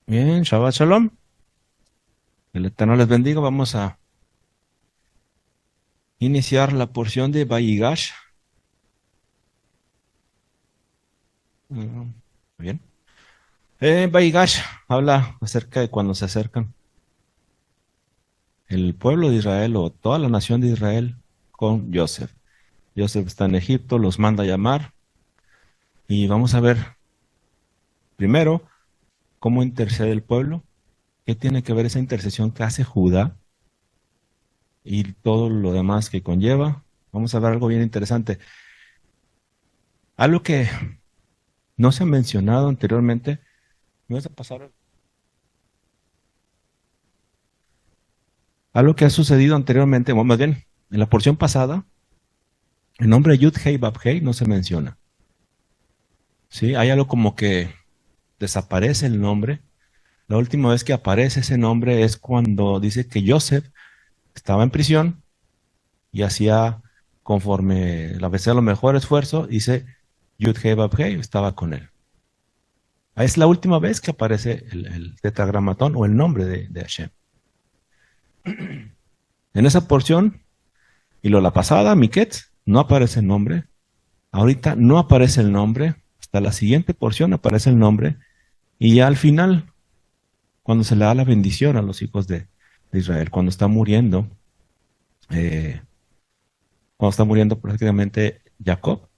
Bien, Shabbat Shalom. El Eterno les bendiga. Vamos a iniciar la porción de Vayigash. Bien. Vayigash habla acerca de cuando se acercan el pueblo de Israel o toda la nación de Israel con Joseph. Joseph está en Egipto, los manda a llamar y vamos a ver primero cómo intercede el pueblo, qué tiene que ver esa intercesión que hace Judá y todo lo demás que conlleva. Vamos a ver algo bien interesante. Algo que no se ha mencionado anteriormente. ¿Me vas a pasar? Algo que ha sucedido anteriormente, o más bien, en la porción pasada, el nombre Yud Hei Bab Hei no se menciona. ¿Sí? Hay algo como que desaparece el nombre. La última vez que aparece ese nombre es cuando dice que Joseph estaba en prisión y hacía conforme la vez a lo mejor esfuerzo, dice Yud Hei Bab Hei, estaba con él. Es la última vez que aparece el tetragramatón o el nombre de Hashem. En esa porción, y lo la pasada, Miquetz, no aparece el nombre. Ahorita no aparece el nombre. Hasta la siguiente porción aparece el nombre. Y ya al final, cuando se le da la bendición a los hijos de Israel, eh, cuando está muriendo prácticamente Jacob,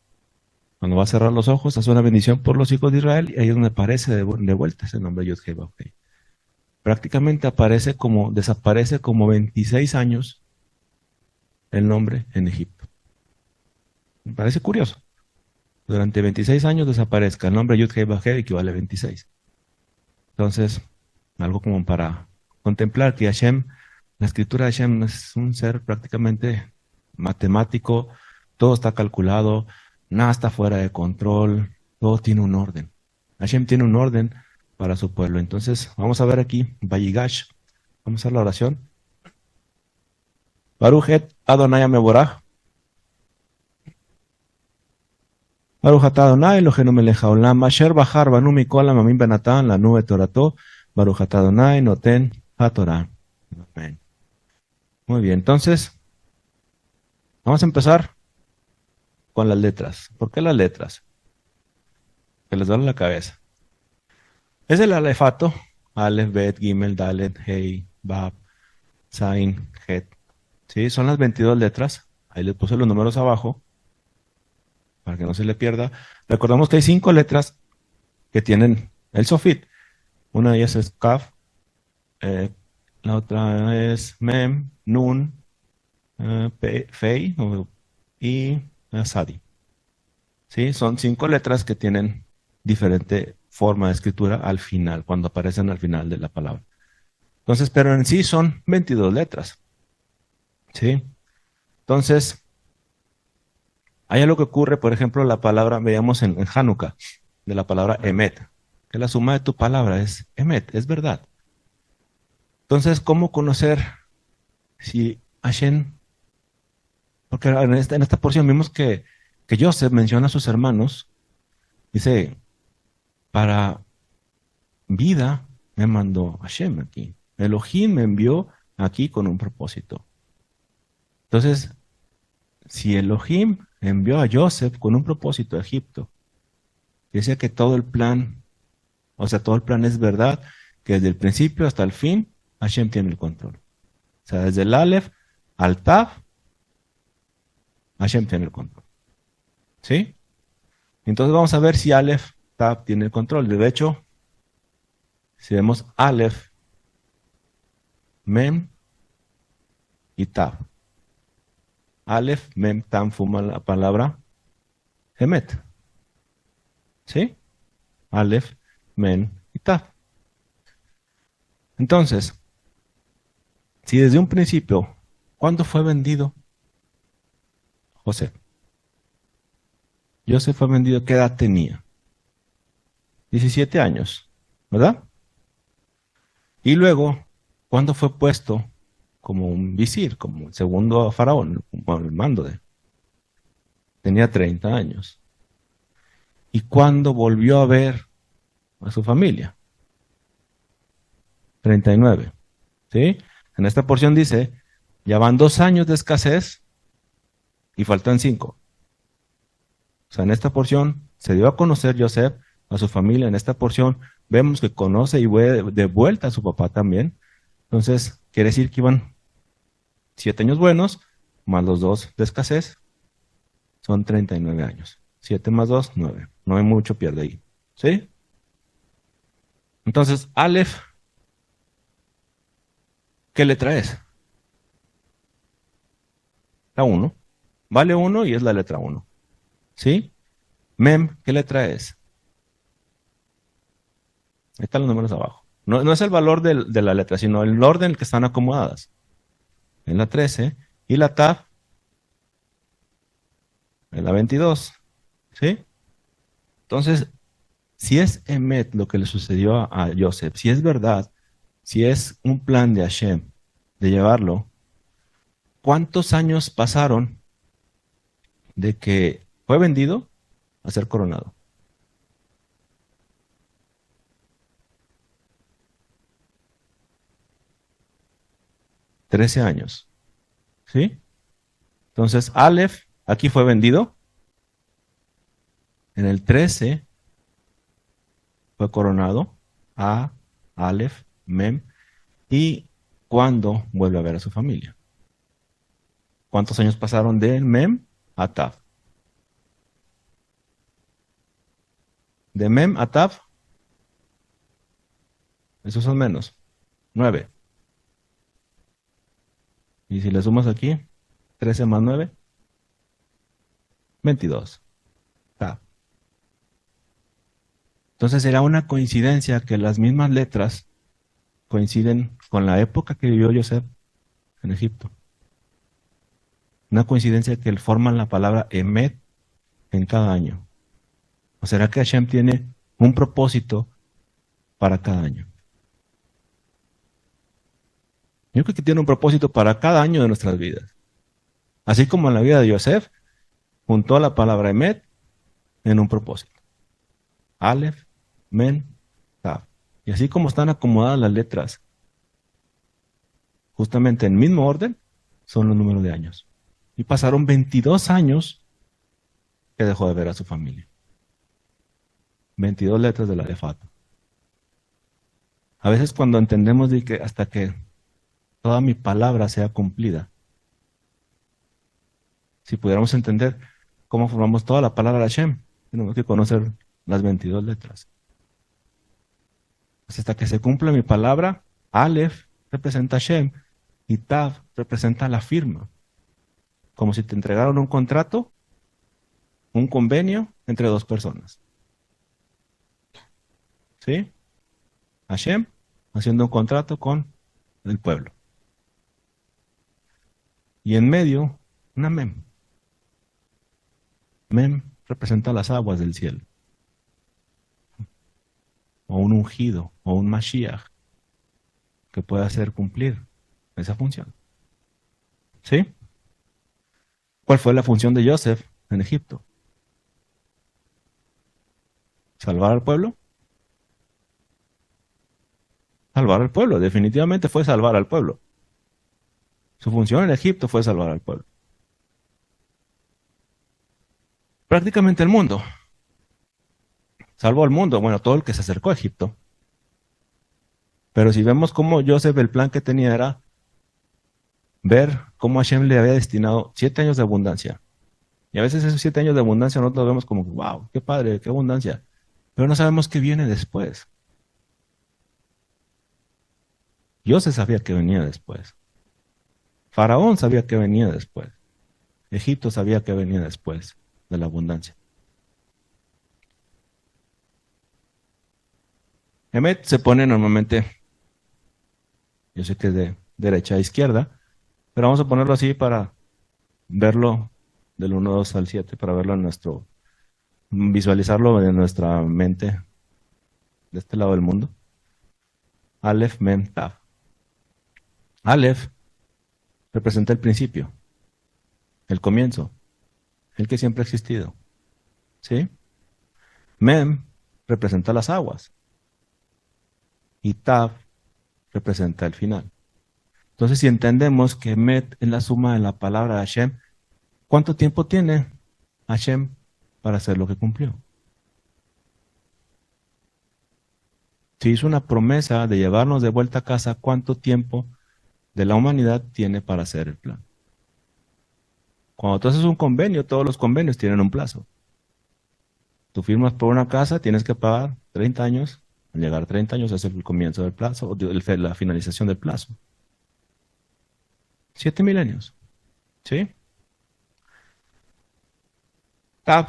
cuando va a cerrar los ojos, hace una bendición por los hijos de Israel, y ahí es donde aparece de vuelta ese nombre Yud Heh Vav Heh. Prácticamente desaparece como 26 años el nombre en Egipto. Me parece curioso. Durante 26 años desaparezca el nombre Yud Heh Vav Heh, equivale a 26. Entonces, algo como para contemplar que Hashem, la escritura de Hashem es un ser prácticamente matemático, todo está calculado, nada está fuera de control, todo tiene un orden. Hashem tiene un orden para su pueblo. Entonces, vamos a ver aquí, Vayigash, vamos a hacer la oración. Baruch et Adonai Mevorach. Baruch atah Adonai Eloheinu melech haolam, asher bachar banu mikol hamamim benatan lanu et torato, Baruch atah Adonai noten haTorah. Amén. Muy bien, entonces, vamos a empezar con las letras. ¿Por qué las letras? Que les duele la cabeza. Es el alefato, Aleph, Bet, Gimel, Dalet, Hei, Bab, Zain, Het. ¿Sí? Son las 22 letras. Ahí les puse los números abajo para que no se le pierda. Recordamos que hay 5 letras que tienen el sofit. Una de ellas es Kaf, la otra es Mem, Nun, Fei y Sadi. ¿Sí? Son 5 letras que tienen diferente forma de escritura al final, cuando aparecen al final de la palabra. Entonces, pero en sí son 22 letras. ¿Sí? Entonces, hay algo que ocurre, por ejemplo, la palabra, veamos en Hanukkah, de la palabra Emet, que la suma de tu palabra es Emet, es verdad. Entonces, ¿cómo conocer si Hashem, porque en esta porción vimos que Joseph menciona a sus hermanos, dice, para vida me mandó Hashem aquí. Elohim me envió aquí con un propósito. Entonces, si Elohim envió a Joseph con un propósito a Egipto, dice que todo el plan, o sea, todo el plan es verdad, que desde el principio hasta el fin, Hashem tiene el control. O sea, desde el Aleph al Tav, Hashem tiene el control. ¿Sí? Entonces vamos a ver si Aleph, Tav tiene el control. De hecho, si vemos Aleph, Mem y Tav. Aleph, Mem, Tam, fuma la palabra Emet. ¿Sí? Aleph, Mem y Tav. Entonces, si desde un principio, ¿cuándo fue vendido José? José fue vendido, ¿qué edad tenía? 17 años, ¿verdad? Y luego, ¿cuándo fue puesto como un visir, como el segundo faraón, como el mando de? Tenía 30 años. ¿Y cuándo volvió a ver a su familia? 39. ¿Sí? En esta porción dice, ya van 2 años de escasez y faltan 5. O sea, en esta porción se dio a conocer Joseph a su familia. En esta porción vemos que conoce y ve de vuelta a su papá también. Entonces, quiere decir que iban 7 años buenos, más los 2 de escasez, son 39 años. 7 más 2, 9. No hay mucho pierde ahí. ¿Sí? Entonces, Aleph, ¿qué le traes? La 1. Vale 1 y es la letra 1. ¿Sí? Mem, ¿qué letra es? Ahí están los números abajo. No es el valor de la letra, sino el orden en el que están acomodadas. En la 13 y la Tav en la 22. ¿Sí? Entonces, si es Emet lo que le sucedió a Joseph, si es verdad, si es un plan de Hashem de llevarlo, ¿cuántos años pasaron de que fue vendido a ser coronado? 13 años. ¿Sí? Entonces, Aleph aquí fue vendido. En el 13 fue coronado. A, Aleph, Mem. ¿Y cuándo vuelve a ver a su familia? ¿Cuántos años pasaron de Mem a Tav? De Mem a Tav, esos son menos. 9. Y si le sumas aquí, 13 más 9, 22. Tav. Entonces será una coincidencia que las mismas letras coinciden con la época que vivió Joseph en Egipto. Una coincidencia que forman la palabra Emet en cada año. ¿O será que Hashem tiene un propósito para cada año? Yo creo que tiene un propósito para cada año de nuestras vidas. Así como en la vida de Joseph, juntó la palabra Emet en un propósito. Aleph, Men, Tav. Y así como están acomodadas las letras, justamente en mismo orden, son los números de años. Y pasaron 22 años que dejó de ver a su familia. 22 letras del alefato. A veces cuando entendemos de que hasta que toda mi palabra sea cumplida, si pudiéramos entender cómo formamos toda la palabra Hashem, tenemos que conocer las 22 letras. Pues hasta que se cumpla mi palabra, Aleph representa Hashem y Tav representa la firma. Como si te entregaron un contrato, un convenio entre dos personas. ¿Sí? Hashem haciendo un contrato con el pueblo. Y en medio, una Mem. Mem representa las aguas del cielo. O un ungido, o un Mashiach, que pueda hacer cumplir esa función. ¿Sí? ¿Cuál fue la función de Joseph en Egipto? ¿Salvar al pueblo? Salvar al pueblo, definitivamente fue salvar al pueblo. Su función en Egipto fue salvar al pueblo. Prácticamente el mundo. Salvó al mundo, bueno, todo el que se acercó a Egipto. Pero si vemos cómo Joseph, el plan que tenía era ver cómo Hashem le había destinado 7 años de abundancia. Y a veces esos 7 años de abundancia nosotros vemos como, wow, qué padre, qué abundancia. Pero no sabemos qué viene después. Joseph sabía que venía después. Faraón sabía que venía después. Egipto sabía que venía después de la abundancia. Emet se pone normalmente, yo sé que es de derecha a izquierda, pero vamos a ponerlo así para verlo del 1, 2 al 7, para verlo en visualizarlo en nuestra mente de este lado del mundo. Aleph, Mem, Tav. Aleph representa el principio, el comienzo, el que siempre ha existido. ¿Sí? Mem representa las aguas. Y Tav representa el final. Entonces, si entendemos que Met es la suma de la palabra de Hashem, ¿cuánto tiempo tiene Hashem para hacer lo que cumplió? Si hizo una promesa de llevarnos de vuelta a casa, ¿cuánto tiempo de la humanidad tiene para hacer el plan? Cuando tú haces un convenio, todos los convenios tienen un plazo. Tú firmas por una casa, tienes que pagar 30 años. Al llegar a 30 años es el comienzo del plazo, o la finalización del plazo. 7 milenios. ¿Sí? Tab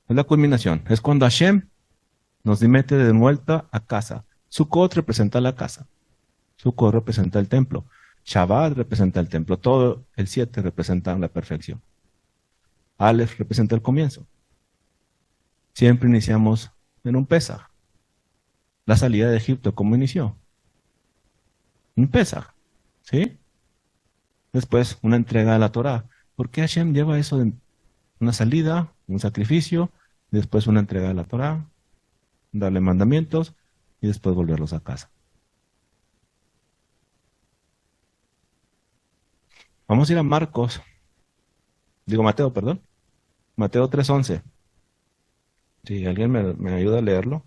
es la culminación. Es cuando Hashem nos mete de vuelta a casa. Sukkot representa la casa. Sukkot representa el templo. Shabbat representa el templo. Todo el 7 representa la perfección. Aleph representa el comienzo. Siempre iniciamos en un Pesaj. La salida de Egipto, ¿cómo inició? Un Pesaj. ¿Sí? Después, una entrega de la Torá. ¿Por qué Hashem lleva eso de una salida, un sacrificio, y después una entrega de la Torá, darle mandamientos y después volverlos a casa? Vamos a ir a Mateo, perdón. Mateo 3:11. Si alguien me ayuda a leerlo.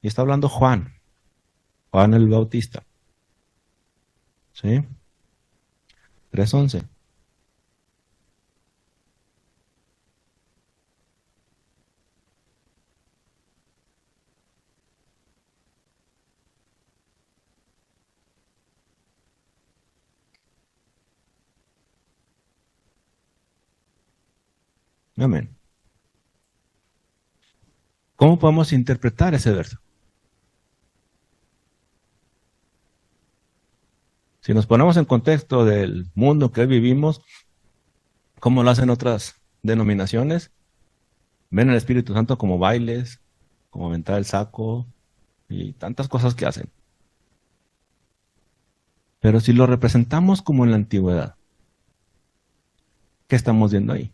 Y está hablando Juan el Bautista. ¿Sí? 3:11. Amén. ¿Cómo podemos interpretar ese verso? Si nos ponemos en contexto del mundo que hoy vivimos, ¿cómo lo hacen otras denominaciones? Ven el Espíritu Santo como bailes, como aventar el saco y tantas cosas que hacen. Pero si lo representamos como en la antigüedad, ¿qué estamos viendo ahí?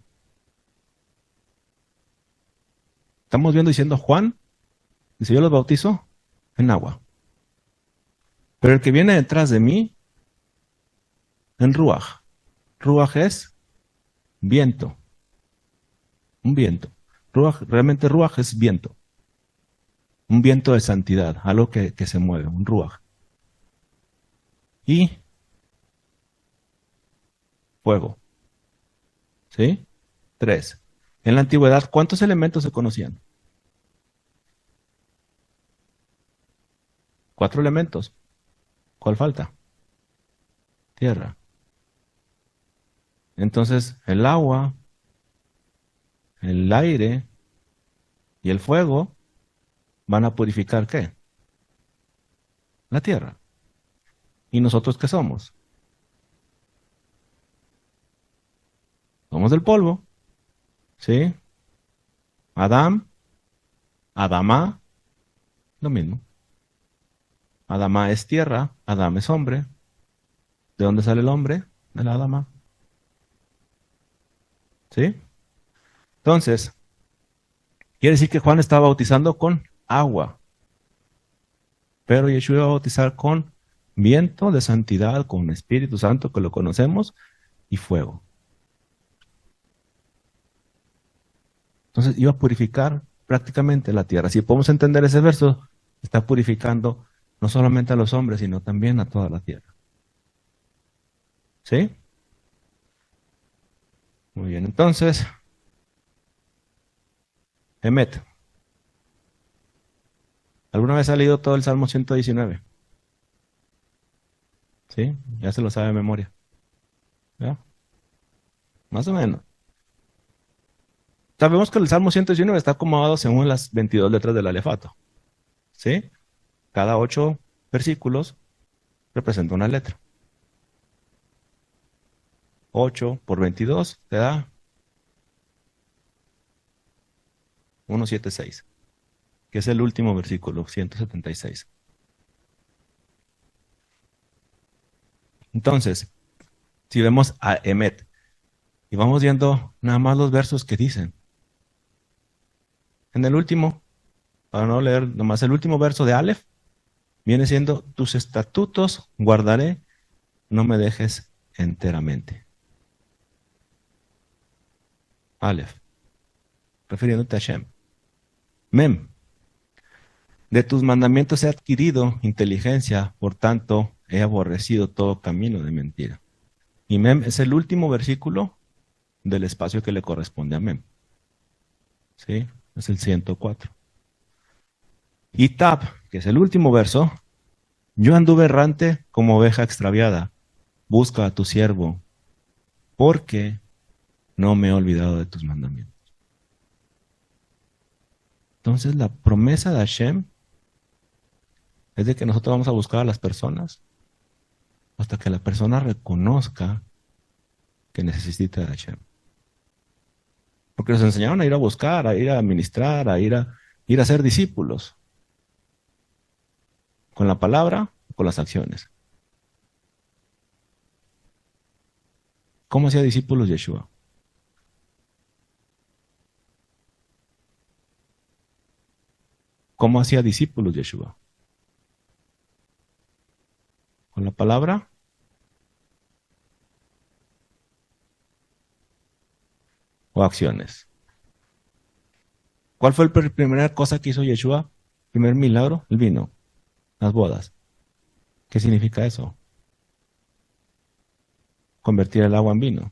Estamos viendo diciendo Juan, dice yo los bautizo en agua. Pero el que viene detrás de mí, en Ruach. Ruach es viento. Un viento. Realmente Ruach es viento. Un viento de santidad, algo que se mueve, un Ruach. Y fuego. ¿Sí? 3. En la antigüedad, ¿cuántos elementos se conocían? 4 elementos. ¿Cuál falta? Tierra. Entonces, el agua, el aire y el fuego van a purificar ¿qué? La tierra. ¿Y nosotros qué somos? Somos del polvo. ¿Sí? Adán, Adamá, lo mismo. Adamá es tierra, Adán es hombre. ¿De dónde sale el hombre? De la Adamá. ¿Sí? Entonces, quiere decir que Juan estaba bautizando con agua. Pero Yeshua iba a bautizar con viento de santidad, con Espíritu Santo, que lo conocemos, y fuego. Entonces iba a purificar prácticamente la tierra. Si podemos entender ese verso, está purificando no solamente a los hombres, sino también a toda la tierra. ¿Sí? Muy bien, entonces, Emet. ¿Alguna vez ha leído todo el Salmo 119? ¿Sí? Ya se lo sabe de memoria. ¿Ya? Más o menos. Sabemos que el Salmo 119 está acomodado según las 22 letras del alefato. ¿Sí? Cada 8 versículos representa una letra. 8 por 22 te da 176, que es el último versículo, 176. Entonces, si vemos a Emet Y vamos viendo nada más los versos que dicen. En el último, para no leer nomás el último verso de Aleph, viene siendo: tus estatutos guardaré, no me dejes enteramente. Aleph, refiriéndote a Shem. Mem, de tus mandamientos he adquirido inteligencia, por tanto he aborrecido todo camino de mentira. Y Mem es el último versículo del espacio que le corresponde a Mem. ¿Sí? Es el 104. Y Tab, que es el último verso: yo anduve errante como oveja extraviada, busca a tu siervo, porque no me he olvidado de tus mandamientos. Entonces la promesa de Hashem es de que nosotros vamos a buscar a las personas hasta que la persona reconozca que necesita de Hashem. Porque nos enseñaron a ir a buscar, a ir a ministrar, a ir a ser discípulos. Con la palabra, con las acciones. ¿Cómo hacía discípulos Yeshua? ¿Cómo hacía discípulos Yeshua? ¿Con la palabra? ¿O acciones? ¿Cuál fue la primera cosa que hizo Yeshua? Primer milagro, el vino, las bodas. ¿Qué significa eso? Convertir el agua en vino.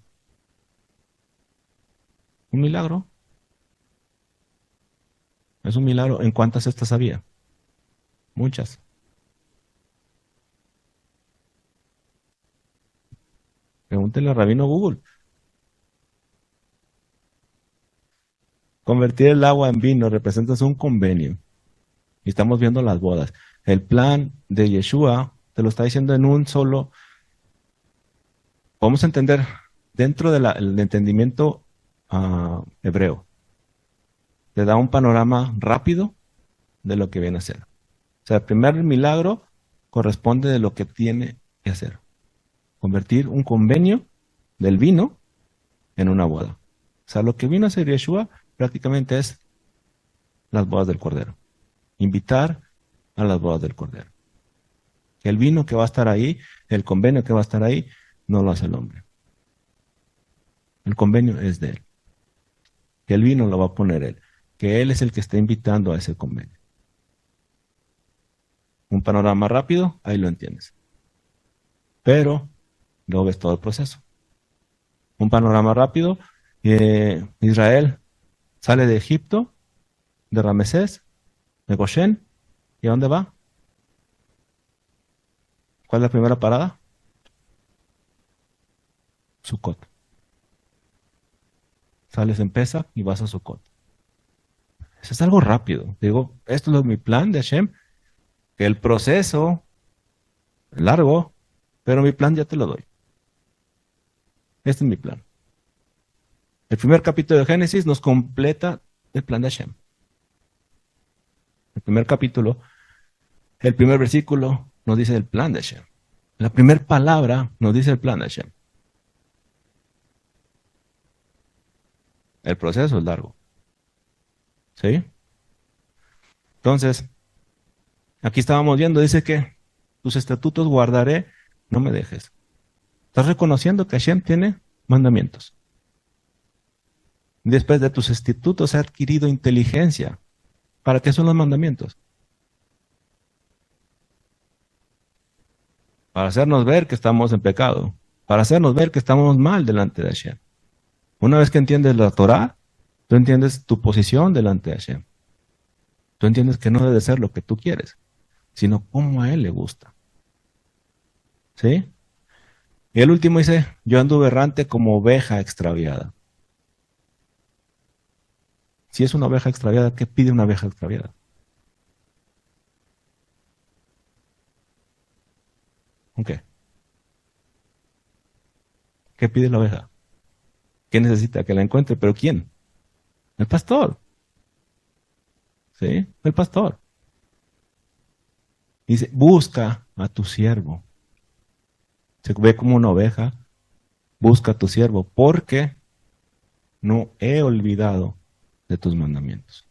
Un milagro. Es un milagro. ¿En cuántas cestas había? Muchas. Pregúntele a Rabino Google. Convertir el agua en vino representa un convenio. Y estamos viendo las bodas. El plan de Yeshua te lo está diciendo en un solo. Podemos entender dentro del entendimiento hebreo. Te da un panorama rápido de lo que viene a ser. O sea, el primer milagro corresponde de lo que tiene que hacer. Convertir un convenio del vino en una boda. O sea, lo que vino a hacer Yeshua prácticamente es las bodas del Cordero. Invitar a las bodas del Cordero. El vino que va a estar ahí, el convenio que va a estar ahí, no lo hace el hombre. El convenio es de él. Que el vino lo va a poner él. Que él es el que está invitando a ese convenio. Un panorama rápido, ahí lo entiendes. Pero luego ves todo el proceso. Un panorama rápido, Israel sale de Egipto, de Ramesés, de Goshen, ¿y a dónde va? ¿Cuál es la primera parada? Sucot. Sales en Pesach y vas a Sucot. Eso es algo rápido. Digo, esto es mi plan de Hashem, que el proceso es largo, pero mi plan ya te lo doy. Este es mi plan. El primer capítulo de Génesis nos completa el plan de Hashem. El primer capítulo, el primer versículo nos dice el plan de Hashem. La primera palabra nos dice el plan de Hashem. El proceso es largo. ¿Sí? Entonces, aquí estábamos viendo, dice que tus estatutos guardaré, no me dejes. Estás reconociendo que Hashem tiene mandamientos. Después de tus estatutos he adquirido inteligencia. ¿Para qué son los mandamientos? Para hacernos ver que estamos en pecado. Para hacernos ver que estamos mal delante de Hashem. Una vez que entiendes la Torah, tú entiendes tu posición delante de Hashem. Tú entiendes que no debe ser lo que tú quieres, sino como a Él le gusta. ¿Sí? Y el último dice, yo anduve errante como oveja extraviada. Si es una oveja extraviada, ¿qué pide una oveja extraviada? ¿Con qué? ¿Qué pide la oveja? ¿Qué necesita? Que la encuentre. ¿Pero quién? El pastor. ¿Sí? El pastor. Dice, busca a tu siervo. Se ve como una oveja. Busca a tu siervo. ¿Por qué? no he olvidado de tus mandamientos.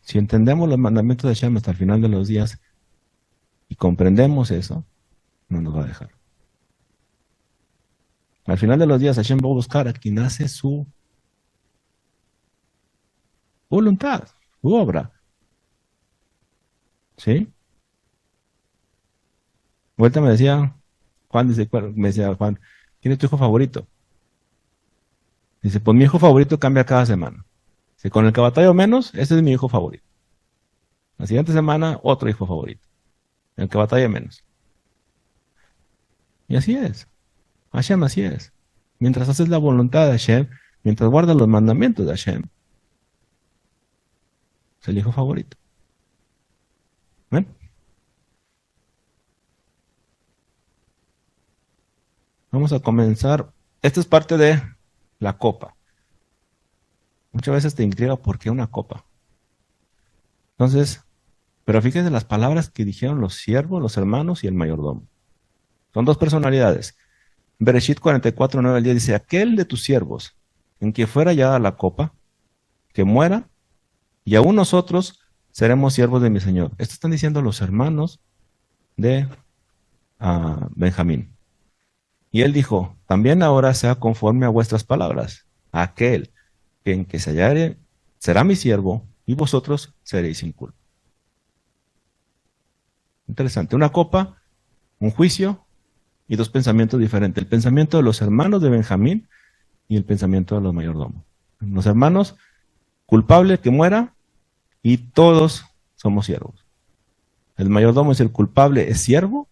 Si entendemos los mandamientos de Hashem hasta el final de los días y comprendemos eso, no nos va a dejar. Al final de los días Hashem va a buscar a quien hace su voluntad, su obra. ¿Sí? Vuelta me decía Juan, ¿quién es tu hijo favorito? Dice, pues mi hijo favorito cambia cada semana. Dice, con el que batallo menos, ese es mi hijo favorito. La siguiente semana, otro hijo favorito. El que batalla menos. Y así es. Hashem así es. Mientras haces la voluntad de Hashem, mientras guardas los mandamientos de Hashem, es el hijo favorito. ¿Ven? Vamos a comenzar. Esta es parte de la copa. Muchas veces te intriga por qué una copa. Entonces, pero fíjense las palabras que dijeron los siervos, los hermanos y el mayordomo. Son dos personalidades. Bereshit 44, 9 al 10 dice, aquel de tus siervos en que fuera hallada la copa, que muera, y aún nosotros seremos siervos de mi Señor. Esto están diciendo los hermanos de Benjamín. Y él dijo, también ahora sea conforme a vuestras palabras. Aquel que en que se hallare será mi siervo, y vosotros seréis sin culpa. Interesante. Una copa, un juicio y dos pensamientos diferentes. El pensamiento de los hermanos de Benjamín y el pensamiento de los mayordomos. Los hermanos, culpable que muera, y todos somos siervos. El mayordomo es el culpable, es siervo,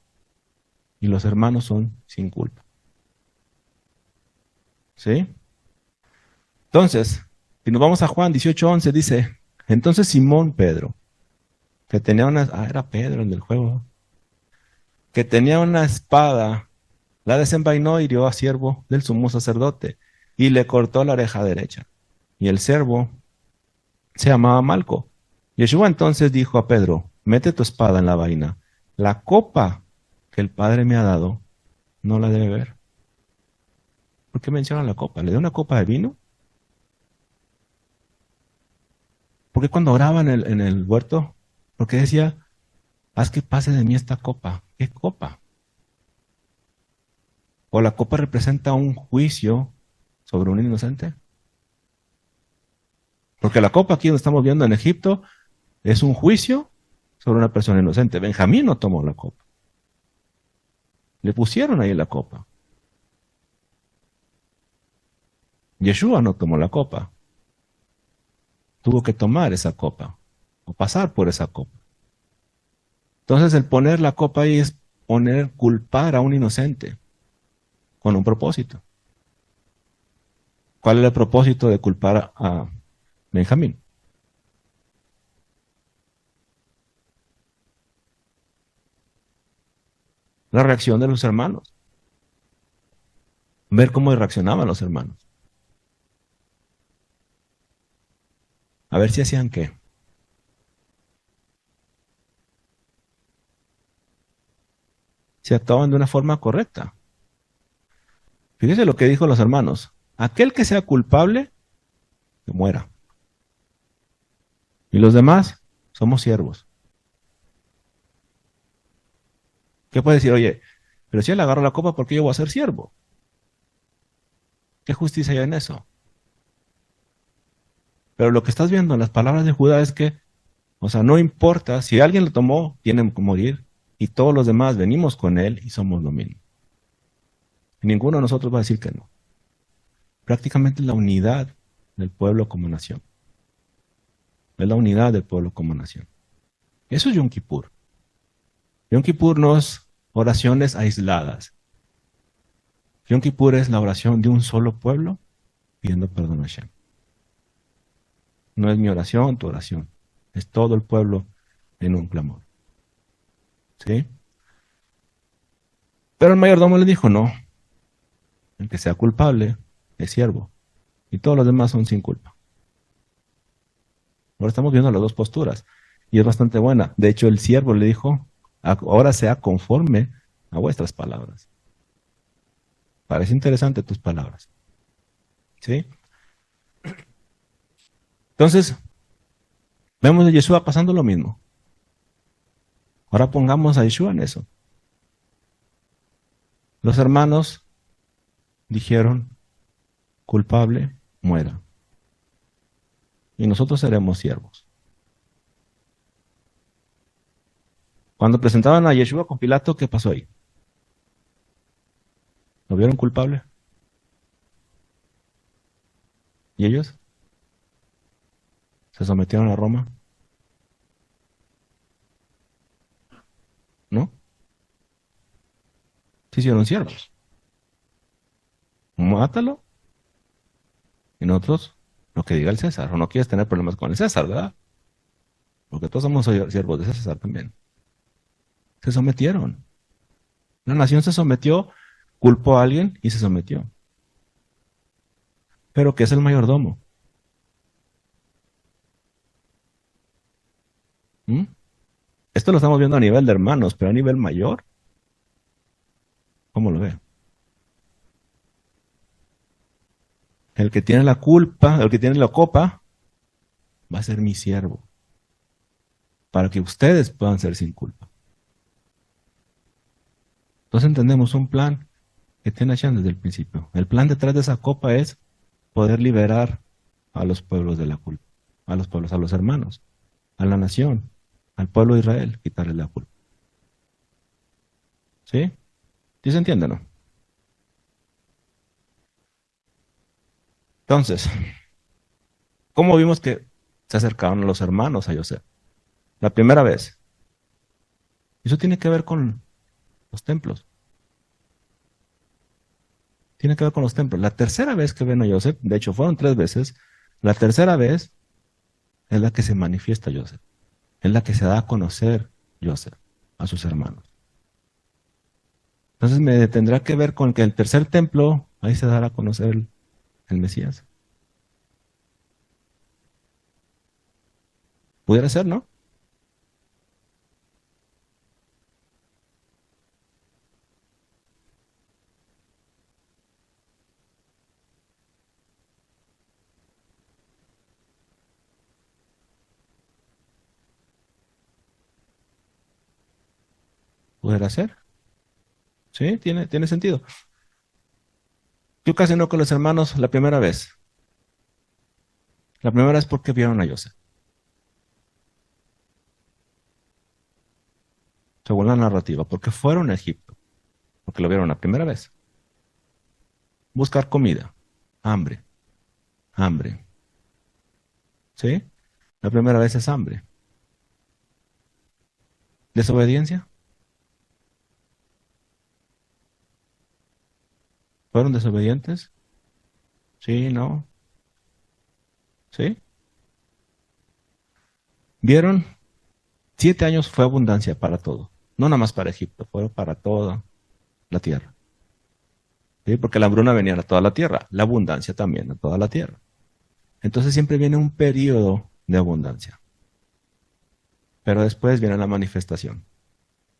y los hermanos son sin culpa. ¿Sí? Entonces, si nos vamos a Juan 18:11, dice, entonces Simón Pedro, que tenía era Pedro el del juego, que tenía una espada, la desenvainó y hirió a siervo del sumo sacerdote, y le cortó la oreja derecha. Y el siervo se llamaba Malco. Yeshua entonces dijo a Pedro, mete tu espada en la vaina. La copa que el Padre me ha dado, no la debe beber. ¿Por qué menciona la copa? ¿Le dio una copa de vino? ¿Por qué cuando oraba en el huerto? ¿Por qué decía, haz que pase de mí esta copa? ¿Qué copa? ¿O la copa representa un juicio sobre un inocente? Porque la copa aquí donde estamos viendo en Egipto es un juicio sobre una persona inocente. Benjamín no tomó la copa. Le pusieron ahí la copa. Yeshua no tomó la copa. Tuvo que tomar esa copa o pasar por esa copa. Entonces el poner la copa ahí es culpar a un inocente con un propósito. ¿Cuál es el propósito de culpar a Benjamín? La reacción de los hermanos. Ver cómo reaccionaban los hermanos. A ver si hacían qué. Si actuaban de una forma correcta. Fíjese lo que dijo los hermanos. Aquel que sea culpable, que muera. Y los demás somos siervos. ¿Qué puede decir? Oye, pero si él agarró la copa, ¿por qué yo voy a ser siervo? ¿Qué justicia hay en eso? Pero lo que estás viendo en las palabras de Judá es que, o sea, no importa, si alguien lo tomó, tiene que morir, y todos los demás venimos con él y somos lo mismo. Y ninguno de nosotros va a decir que no. Prácticamente la unidad del pueblo como nación. Es la unidad del pueblo como nación. Eso es Yom Kippur. Yom Kippur no es oraciones aisladas. Yom Kippur es la oración de un solo pueblo pidiendo perdón a Hashem. No es mi oración, tu oración. Es todo el pueblo en un clamor. ¿Sí? Pero el mayordomo le dijo, no. El que sea culpable es siervo. Y todos los demás son sin culpa. Ahora estamos viendo las dos posturas. Y es bastante buena. De hecho, el siervo le dijo, ahora sea conforme a vuestras palabras. Parece interesante tus palabras. ¿Sí? Entonces, vemos a Yeshua pasando lo mismo. Ahora pongamos a Yeshua en eso. Los hermanos dijeron, culpable, muera. Y nosotros seremos siervos. Cuando presentaban a Yeshua con Pilato, ¿qué pasó ahí? ¿Lo vieron culpable? ¿Y ellos? ¿Se sometieron a Roma? ¿No? Se hicieron siervos. Mátalo. Y nosotros, lo que diga el César. O no quieres tener problemas con el César, ¿verdad? Porque todos somos siervos de César también. Se sometieron. La nación se sometió, culpó a alguien y se sometió. Pero ¿qué es el mayordomo? ¿Mm? Esto lo estamos viendo a nivel de hermanos, pero a nivel mayor, ¿cómo lo ve? El que tiene la culpa, el que tiene la copa, va a ser mi siervo, para que ustedes puedan ser sin culpa. Entonces entendemos un plan que tiene Hashem desde el principio. El plan detrás de esa copa es poder liberar a los pueblos de la culpa, a los pueblos, a los hermanos, a la nación, al pueblo de Israel, quitarle la culpa. ¿Sí? ¿Sí se entiende, no? Entonces, ¿cómo vimos que se acercaron los hermanos a José? La primera vez. Eso tiene que ver con los templos. Tiene que ver con los templos. La tercera vez que ven a Joseph, de hecho fueron 3 veces, la tercera vez es la que se manifiesta Joseph. Es la que se da a conocer Joseph a sus hermanos. Entonces me tendrá que ver con que el tercer templo, ahí se dará a conocer el Mesías. Pudiera ser, ¿no? Pudiera ser. Sí, tiene sentido. ¿Qué ocasionó con los hermanos la primera vez? La primera vez porque vieron a Joseph. Según la narrativa, porque fueron a Egipto, porque lo vieron la primera vez. Buscar comida, hambre, hambre. ¿Sí? La primera vez es hambre. ¿Desobediencia? ¿Fueron desobedientes? Sí, no. ¿Sí? ¿Vieron? 7 años fue abundancia para todo. No nada más para Egipto, fue para toda la tierra. ¿Sí? Porque la hambruna venía a toda la tierra, la abundancia también a toda la tierra. Entonces siempre viene un periodo de abundancia. Pero después viene la manifestación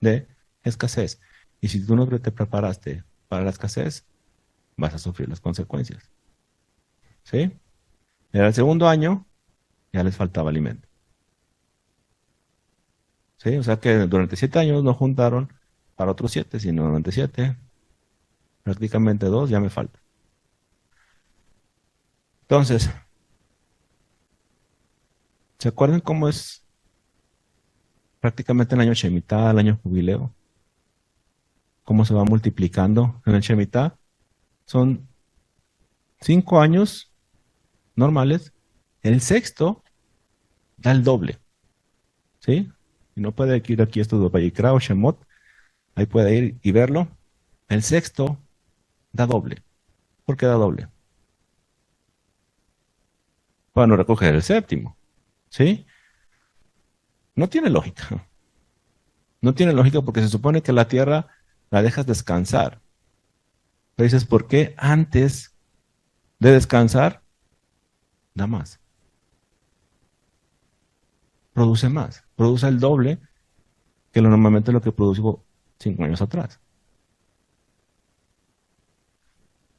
de escasez. Y si tú no te preparaste para la escasez, vas a sufrir las consecuencias. ¿Sí? Era el segundo año, ya les faltaba alimento. ¿Sí? O sea que durante 7 años no juntaron para otros 7, sino durante 7, prácticamente 2 ya me falta. Entonces, ¿se acuerdan cómo es prácticamente el año Shemitah, el año jubileo? ¿Cómo se va multiplicando en el Shemitah? Son 5 años normales. El sexto da el doble. ¿Sí? Y no puede ir aquí esto de Vayikra o Shemot. Ahí puede ir y verlo. El sexto da doble. ¿Por qué da doble? Para no recoger el séptimo. ¿Sí? No tiene lógica. No tiene lógica porque se supone que la tierra la dejas descansar. Pero dices, ¿por qué antes de descansar da más? Produce más. Produce el doble que lo normalmente lo que produjo 5 años atrás.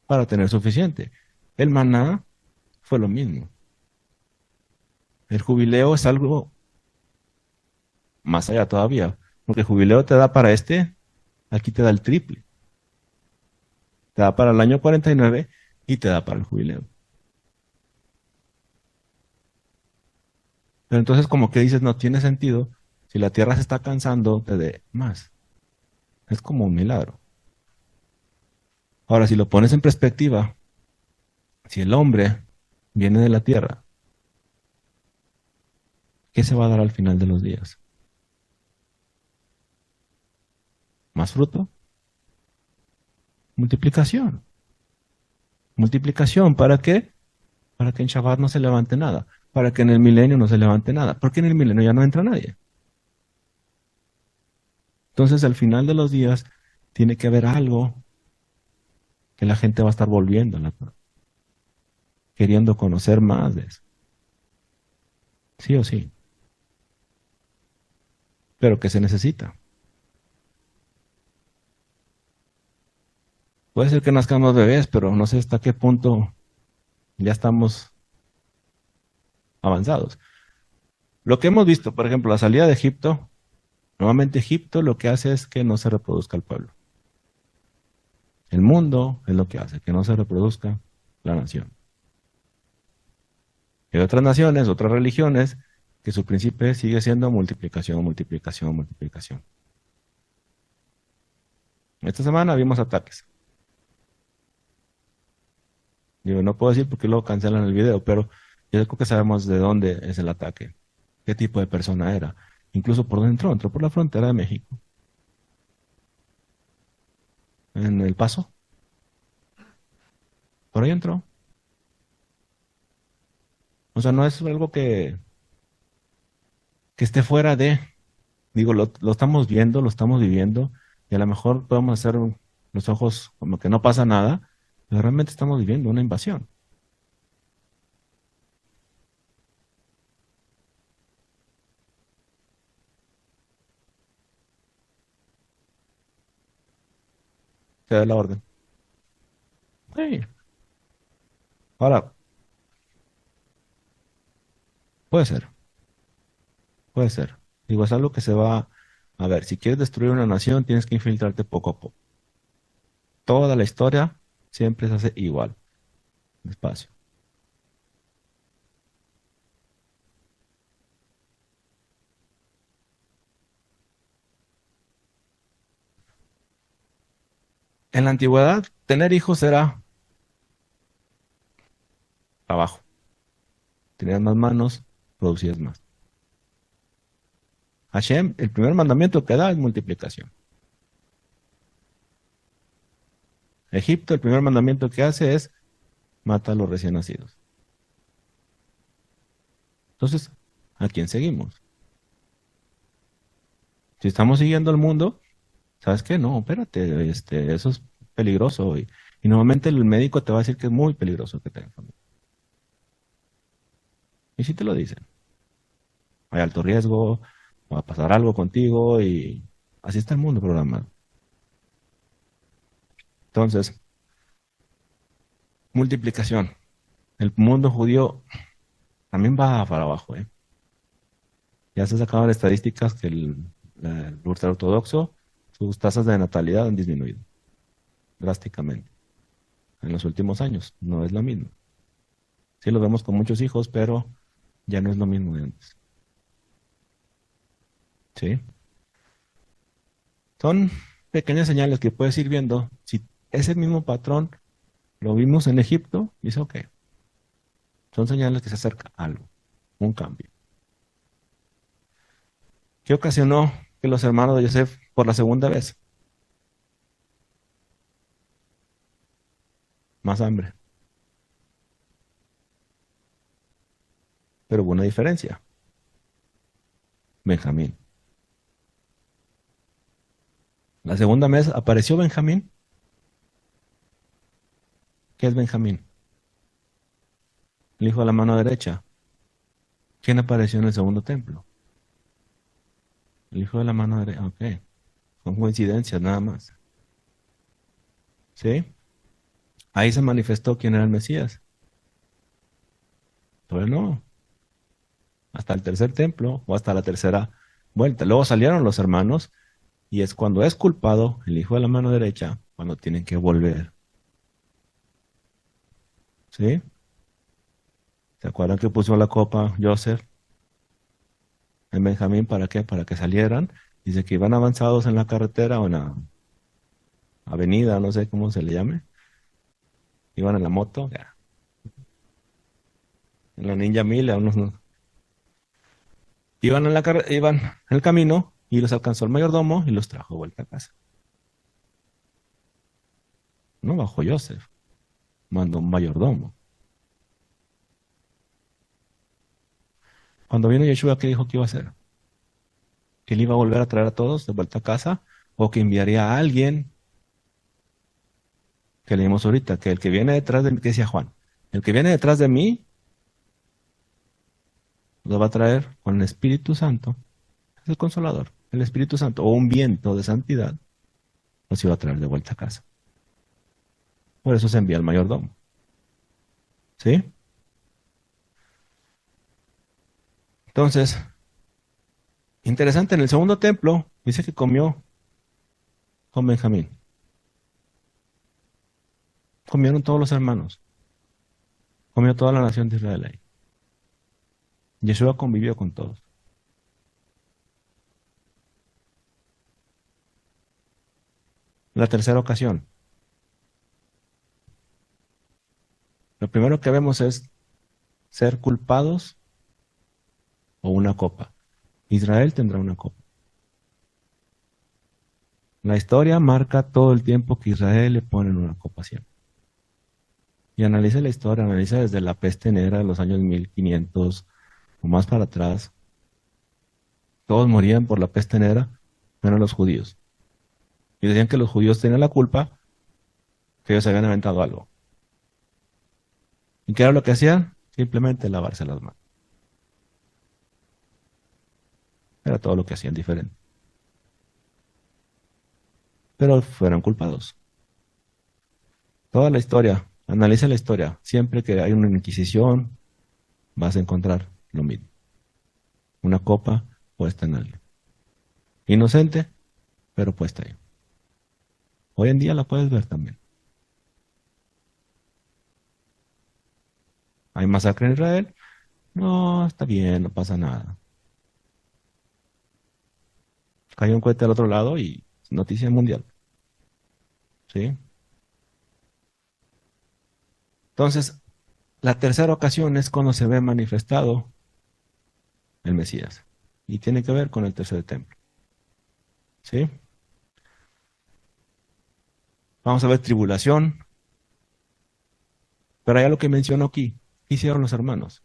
Para tener suficiente. El maná fue lo mismo. El jubileo es algo más allá todavía, porque el jubileo te da para aquí te da el triple. Te da para el año 49 y te da para el jubileo. Pero entonces como que dices, no tiene sentido, si la tierra se está cansando, te dé más. Es como un milagro. Ahora, si lo pones en perspectiva, si el hombre viene de la tierra, ¿qué se va a dar al final de los días? ¿Más fruto? Multiplicación. Multiplicación, ¿para qué? Para que en Shabbat no se levante nada, para que en el milenio no se levante nada, porque en el milenio ya no entra nadie. Entonces, al final de los días, tiene que haber algo que la gente va a estar volviendo, queriendo conocer más de eso. Sí o sí. Pero que se necesita. Puede ser que nazcan los bebés, pero no sé hasta qué punto ya estamos avanzados. Lo que hemos visto, por ejemplo, la salida de Egipto, nuevamente Egipto lo que hace es que no se reproduzca el pueblo. El mundo es lo que hace, que no se reproduzca la nación. Hay otras naciones, otras religiones, que su principio sigue siendo multiplicación, multiplicación, multiplicación. Esta semana vimos ataques. Digo, no puedo decir porque luego cancelan el video, pero yo creo que sabemos de dónde es el ataque, qué tipo de persona era, incluso por dónde entró por la frontera de México, en El Paso, por ahí entró. O sea, no es algo que esté fuera de, digo, lo estamos viendo, lo estamos viviendo, y a lo mejor podemos hacer los ojos como que no pasa nada, pero realmente estamos viviendo una invasión. Se da la orden. Sí. Ahora, puede ser, puede ser. Digo, es algo que se va a ver. Si quieres destruir una nación, tienes que infiltrarte poco a poco. Toda la historia siempre se hace igual, despacio. En la antigüedad, tener hijos era trabajo. Tenías más manos, producías más. Hashem, el primer mandamiento que da es multiplicación. Egipto, el primer mandamiento que hace es mata a los recién nacidos. Entonces, ¿a quién seguimos? Si estamos siguiendo al mundo, ¿sabes qué? No, espérate, eso es peligroso. Y normalmente el médico te va a decir que es muy peligroso que tengas familia. Y si te lo dicen, hay alto riesgo, va a pasar algo contigo y así está el mundo programado. Entonces, multiplicación. El mundo judío también va para abajo, ¿eh? Ya se sacaban estadísticas que el ultraortodoxo, sus tasas de natalidad han disminuido drásticamente en los últimos años. No es lo mismo. Sí lo vemos con muchos hijos, pero ya no es lo mismo de antes. ¿Sí? Son pequeñas señales que puedes ir viendo. Si ese mismo patrón lo vimos en Egipto, dice, ok, son señales que se acerca algo, un cambio. ¿Qué ocasionó que los hermanos de Yosef por la segunda vez? Más hambre. Pero hubo una diferencia. Benjamín. La segunda vez apareció Benjamín. ¿Qué es Benjamín? El hijo de la mano derecha. ¿Quién apareció en el segundo templo? El hijo de la mano derecha. Ok. Son coincidencias nada más. ¿Sí? Ahí se manifestó quién era el Mesías. Pero no, hasta el tercer templo o hasta la tercera vuelta. Luego salieron los hermanos y es cuando es culpado el hijo de la mano derecha, cuando tienen que volver. ¿Sí? ¿Se acuerdan que puso la copa Joseph en Benjamín? ¿Para qué? Para que salieran. Dice que iban avanzados en la carretera o en la avenida, no sé cómo se le llame. Iban en la moto, ya. En la Ninja Mil, iban iban en el camino y los alcanzó el mayordomo y los trajo de vuelta a casa. No bajó Joseph, mandó un mayordomo. Cuando vino Yeshua, ¿qué dijo que iba a hacer? Que él iba a volver a traer a todos de vuelta a casa o que enviaría a alguien que leímos ahorita, que el que viene detrás de mí, que decía Juan, el que viene detrás de mí lo va a traer con el Espíritu Santo, es el Consolador, el Espíritu Santo, o un viento de santidad, los iba a traer de vuelta a casa. Por eso se envía al mayordomo. ¿Sí? Entonces, interesante, en el segundo templo dice que comió con Benjamín. Comieron todos los hermanos. Comió toda la nación de Israel ahí. Yeshua convivió con todos. La tercera ocasión, lo primero que vemos es ser culpados o una copa. Israel tendrá una copa. La historia marca todo el tiempo que Israel le pone en una copa siempre. Y analiza la historia, analiza desde la peste negra de los años 1500 o más para atrás. Todos morían por la peste negra, menos los judíos. Y decían que los judíos tenían la culpa, que ellos habían inventado algo. ¿Y qué era lo que hacían? Simplemente lavarse las manos. Era todo lo que hacían diferente. Pero fueron culpados. Toda la historia, analiza la historia. Siempre que hay una inquisición, vas a encontrar lo mismo. Una copa puesta en alguien. Inocente, pero puesta ahí. Hoy en día la puedes ver también. ¿Hay masacre en Israel? No, está bien, no pasa nada. Cayó un cohete al otro lado y noticia mundial. ¿Sí? Entonces, la tercera ocasión es cuando se ve manifestado el Mesías. Y tiene que ver con el tercer templo. ¿Sí? Vamos a ver tribulación. Pero hay algo que menciono aquí. ¿Qué hicieron los hermanos?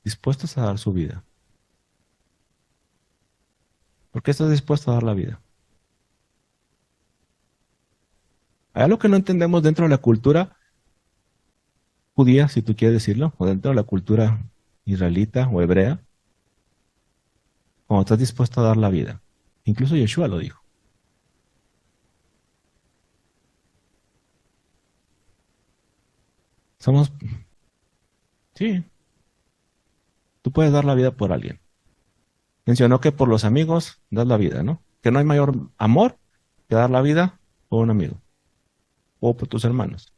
Dispuestos a dar su vida. ¿Por qué estás dispuesto a dar la vida? Hay algo que no entendemos dentro de la cultura judía, si tú quieres decirlo, o dentro de la cultura israelita o hebrea, cuando estás dispuesto a dar la vida. Incluso Yeshua lo dijo. Somos, sí, tú puedes dar la vida por alguien. Mencionó que por los amigos das la vida, ¿no? Que no hay mayor amor que dar la vida por un amigo o por tus hermanos.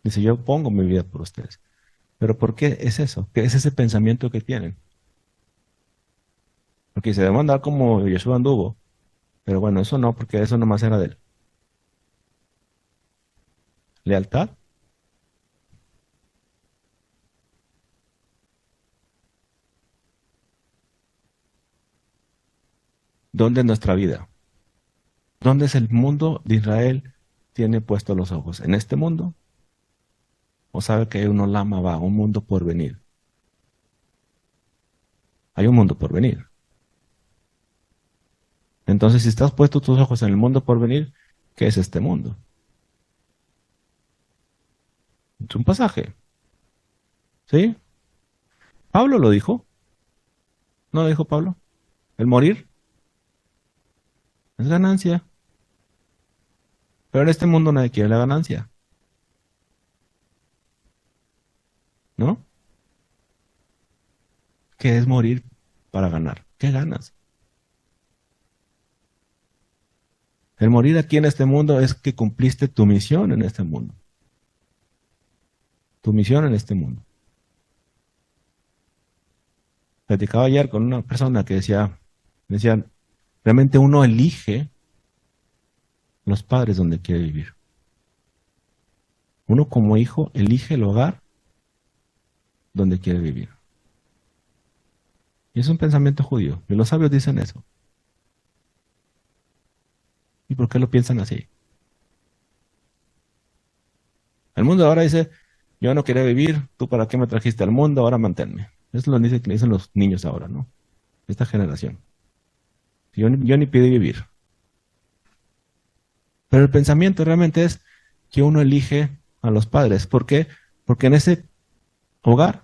Dice, yo pongo mi vida por ustedes. Pero ¿por qué es eso? ¿Qué es ese pensamiento que tienen? Porque se debe andar como Yeshua anduvo. Pero bueno, eso no, porque eso nomás era de él. Lealtad. ¿Dónde es nuestra vida? ¿Dónde es el mundo de Israel tiene puestos los ojos? ¿En este mundo? ¿O sabe que hay un Olama va, un mundo por venir? Hay un mundo por venir. Entonces, si estás puesto tus ojos en el mundo por venir, ¿qué es este mundo? Es un pasaje. ¿Sí? Pablo lo dijo. ¿No lo dijo Pablo? El morir es ganancia. Pero en este mundo nadie quiere la ganancia. ¿no? ¿Qué es morir para ganar? ¿Qué ganas? El morir aquí en este mundo es que cumpliste tu misión en este mundo. Tu misión en este mundo. Platicaba ayer con una persona que decía, realmente uno elige los padres donde quiere vivir. Uno como hijo elige el hogar donde quiere vivir. Y es un pensamiento judío. Y los sabios dicen eso. ¿Y por qué lo piensan así? El mundo ahora dice, yo no quería vivir, tú para qué me trajiste al mundo, ahora manténme. Eso lo dicen los niños ahora, ¿no? Esta generación. Yo ni pide vivir. Pero el pensamiento realmente es que uno elige a los padres. ¿Por qué? Porque en ese hogar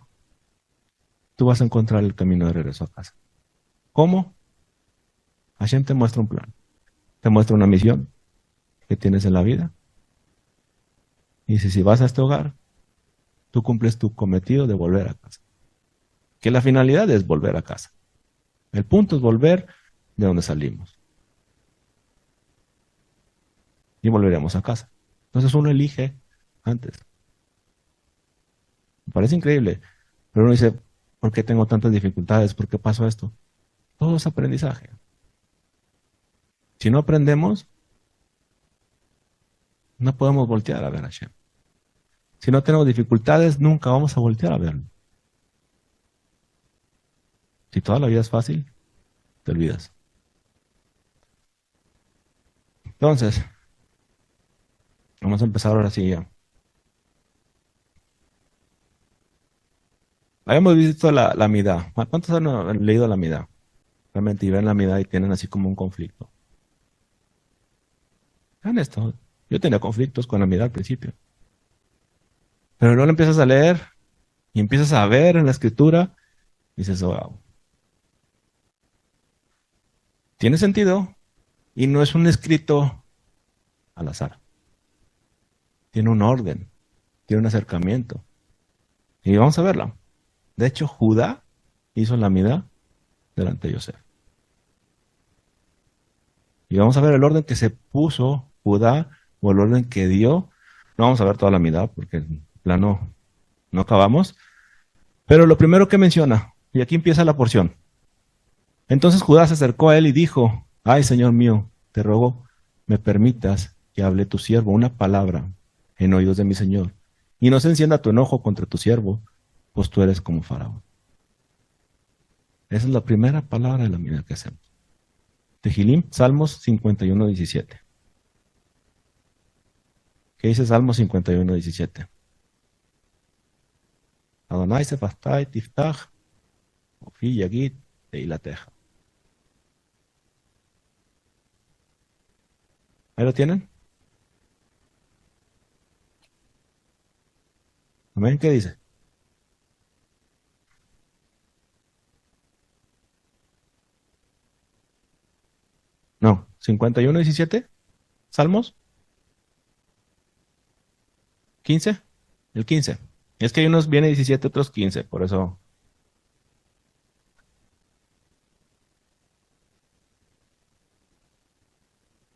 tú vas a encontrar el camino de regreso a casa. ¿Cómo? Hashem te muestra un plan, te muestra una misión que tienes en la vida. Y dice, si vas a este hogar, tú cumples tu cometido de volver a casa. Que la finalidad es volver a casa. El punto es volver de donde salimos. Y volveremos a casa. Entonces uno elige antes. Me parece increíble. Pero uno dice, ¿por qué tengo tantas dificultades? ¿Por qué pasó esto? Todo es aprendizaje. Si no aprendemos, no podemos voltear a ver a Hashem. Si no tenemos dificultades, nunca vamos a voltear a verlo. Si toda la vida es fácil, te olvidas. Entonces, vamos a empezar ahora sí ya. Habíamos visto la Midá. ¿Cuántos han leído la Midá? Realmente y ven la Midá y tienen así como un conflicto. Vean esto. Yo tenía conflictos con la Midá al principio. Pero luego lo empiezas a leer y empiezas a ver en la escritura y dices, wow. Tiene sentido y no es un escrito al azar. Tiene un orden, tiene un acercamiento. Y vamos a verla. De hecho, Judá hizo la Midá delante de Yosef. Y vamos a ver el orden que se puso Judá o el orden que dio. No vamos a ver toda la Midá porque en plano no acabamos. Pero lo primero que menciona, y aquí empieza la porción. Entonces Judá se acercó a él y dijo, ay, Señor mío, te ruego, me permitas que hable tu siervo una palabra en oídos de mi Señor, y no se encienda tu enojo contra tu siervo, pues tú eres como Faraón. Esa es la primera palabra de la Midá que hacemos. Tehilim, Salmos 51:17. ¿Qué dice Salmos 51:17? Adonai sefastai tiftach, ofi yagid teilateja. ¿Ahí lo tienen? ¿Amén? ¿Qué dice? No, 51:17. Salmos 15. El 15. Es que hay unos viene 17, otros 15, por eso.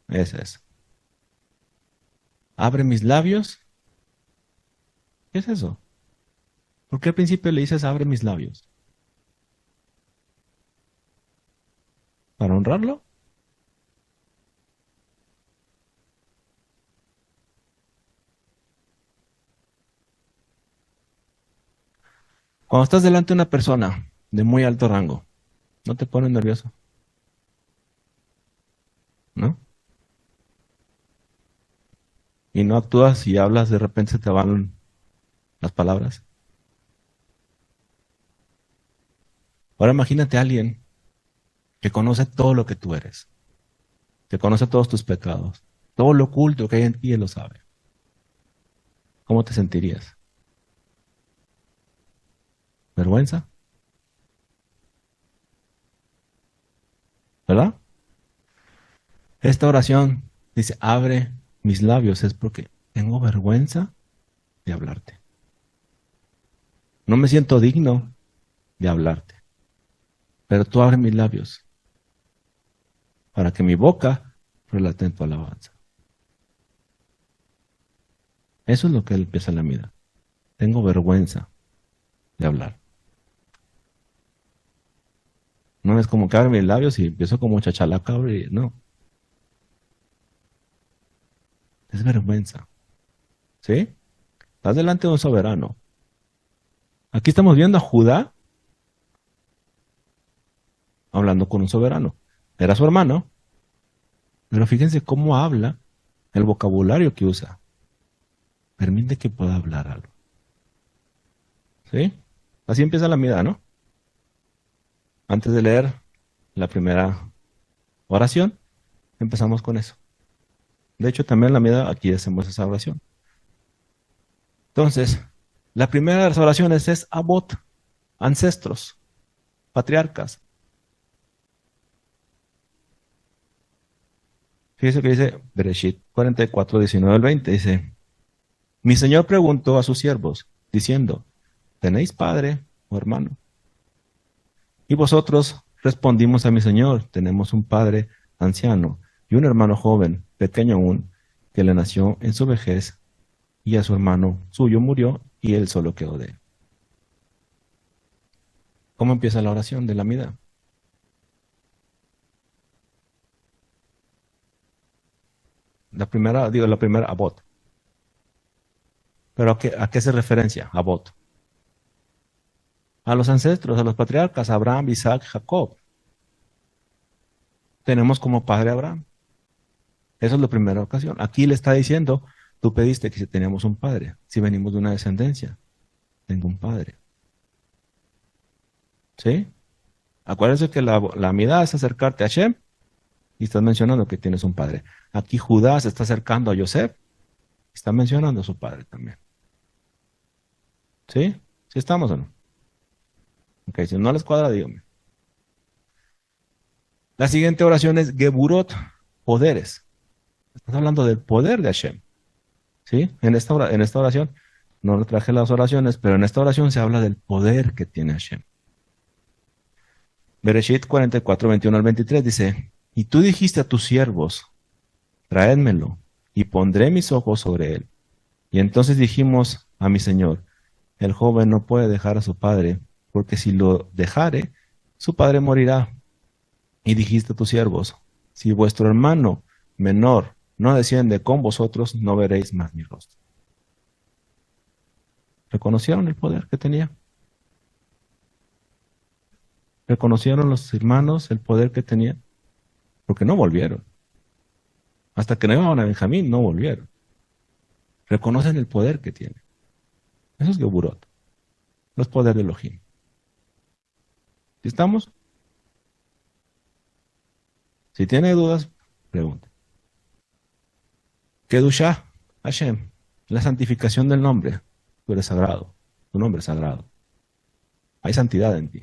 Ese es. Abre mis labios. ¿Qué es eso? ¿Por qué al principio le dices abre mis labios? ¿Para honrarlo? Cuando estás delante de una persona de muy alto rango, ¿no te pones nervioso? ¿No? Y no actúas y hablas, de repente se te van las palabras. Ahora imagínate a alguien que conoce todo lo que tú eres, que conoce todos tus pecados, todo lo oculto que hay en ti, él lo sabe. ¿Cómo te sentirías? ¿Vergüenza? ¿Verdad? Esta oración dice, abre mis labios, es porque tengo vergüenza de hablarte. No me siento digno de hablarte, pero tú abre mis labios para que mi boca relate en tu alabanza. Eso es lo que él empieza en la vida. Tengo vergüenza de hablar. No es como que abre mis labios y empiezo como chachalaca, no. Es vergüenza. ¿Sí? Estás delante de un soberano. Aquí estamos viendo a Judá hablando con un soberano. Era su hermano, pero fíjense cómo habla, el vocabulario que usa. Permite que pueda hablar algo. ¿Sí? Así empieza la mida, ¿no? Antes de leer la primera oración, empezamos con eso. De hecho, también en la mida aquí hacemos esa oración. Entonces, la primera de las oraciones es Abot, ancestros, patriarcas. Fíjese que dice Bereshit 44, 19 al 20, dice, mi Señor preguntó a sus siervos, diciendo, ¿tenéis padre o hermano? Y vosotros respondimos a mi Señor, tenemos un padre anciano y un hermano joven, pequeño aún, que le nació en su vejez, y a su hermano suyo murió, y él solo quedó de él. ¿Cómo empieza la oración de la mida? La primera, Abot. ¿Pero a qué se referencia? Abot. A los ancestros, a los patriarcas, Abraham, Isaac, Jacob. Tenemos como padre a Abraham. Esa es la primera ocasión. Aquí le está diciendo, tú pediste que si teníamos un padre, si venimos de una descendencia, tengo un padre. ¿Sí? Acuérdense que la amidad es acercarte a Hashem y estás mencionando que tienes un padre. Aquí Judá se está acercando a Yosef, está mencionando a su padre también. ¿Sí? ¿Sí estamos o no? Ok, si no les cuadra, dígame. La siguiente oración es Geburot, poderes. Estás hablando del poder de Hashem. ¿Sí? En esta oración, no le traje las oraciones, pero en esta oración se habla del poder que tiene Hashem. Bereshit 44, 21 al 23 dice, y tú dijiste a tus siervos, traédmelo, y pondré mis ojos sobre él. Y entonces dijimos a mi señor, el joven no puede dejar a su padre, porque si lo dejare, su padre morirá. Y dijiste a tus siervos, si vuestro hermano menor no desciende con vosotros, no veréis más mi rostro. ¿Reconocieron el poder que tenía? ¿Reconocieron los hermanos el poder que tenía? Porque no volvieron. Hasta que no iban a Benjamín, no volvieron. Reconocen el poder que tiene. Eso es Geburot. No es poder de Elohim. ¿Sí estamos? Si tiene dudas, pregunte. Kedushah, Hashem, la santificación del nombre. Tú eres sagrado. Tu nombre es sagrado. Hay santidad en ti.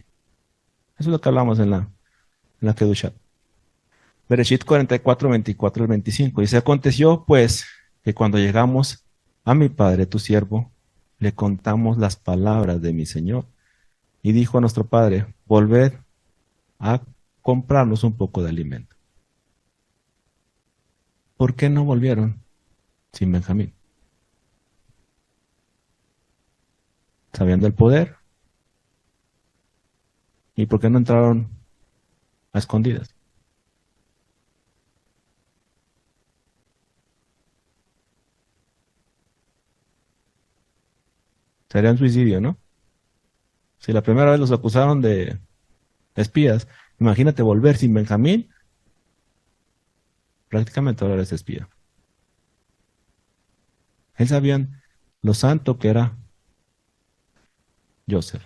Eso es lo que hablamos en la Kedushah. Bereshit 44, 24 al 25. Y se aconteció, pues, que cuando llegamos a mi padre, tu siervo, le contamos las palabras de mi Señor. Y dijo a nuestro padre, volved a comprarnos un poco de alimento. ¿Por qué no volvieron sin Benjamín? Sabiendo el poder. ¿Y por qué no entraron a escondidas? Sería un suicidio, ¿no? Si la primera vez los acusaron de espías, imagínate volver sin Benjamín, prácticamente ahora eres espía. Él sabían lo santo que era Yosef,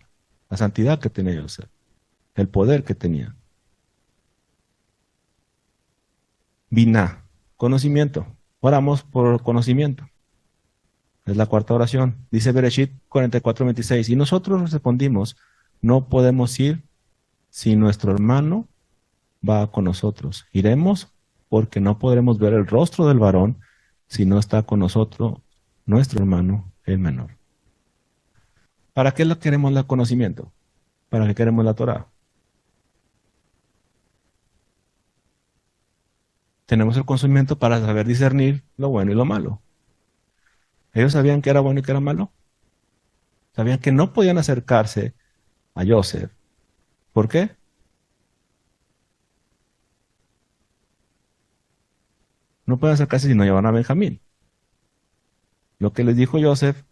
la santidad que tenía Yosef, el poder que tenía. Biná, conocimiento. Oramos por conocimiento. Es la cuarta oración. Dice Bereshit 44, 26. Y nosotros respondimos, no podemos ir si nuestro hermano va con nosotros. Iremos porque no podremos ver el rostro del varón si no está con nosotros nuestro hermano, el menor. ¿Para qué queremos el conocimiento? ¿Para qué queremos la Torah? Tenemos el conocimiento para saber discernir lo bueno y lo malo. Ellos sabían que era bueno y que era malo. Sabían que no podían acercarse a Joseph. ¿Por qué? No pueden acercarse si no llevan a Benjamín. Lo que les dijo Joseph,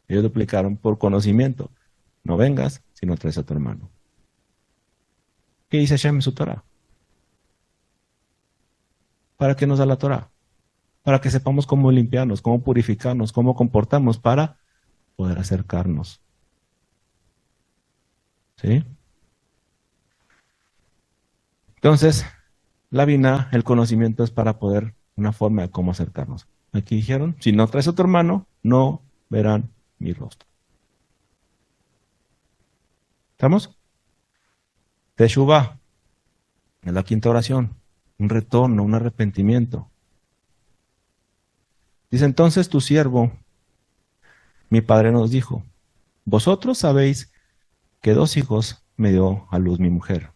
ellos lo aplicaron por conocimiento. No vengas si no traes a tu hermano. ¿Qué dice Hashem en su Torah? ¿Para qué nos da la Torah? Para que sepamos cómo limpiarnos, cómo purificarnos, cómo comportarnos para poder acercarnos. ¿Sí? Entonces, la Binah, el conocimiento es para poder, una forma de cómo acercarnos. Aquí dijeron, si no traes a tu hermano, no verán mi rostro. ¿Estamos? Teshuvah, es la quinta oración, un retorno, un arrepentimiento. Dice entonces tu siervo, mi padre nos dijo, vosotros sabéis que 2 hijos me dio a luz mi mujer.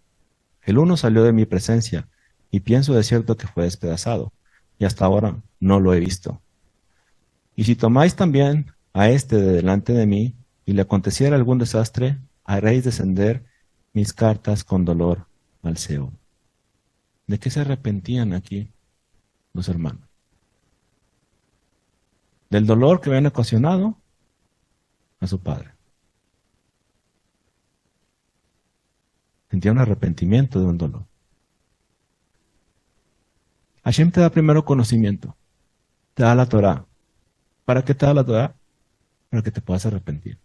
El uno salió de mi presencia y pienso de cierto que fue despedazado, y hasta ahora no lo he visto. Y si tomáis también a este de delante de mí, y le aconteciera algún desastre, haréis descender mis cartas con dolor al Seol. ¿De qué se arrepentían aquí los hermanos? Del dolor que habían ocasionado a su padre. Sentían un arrepentimiento de un dolor. Hashem te da primero conocimiento, te da la Torah. ¿Para qué te da la Torah? Para que te puedas arrepentir.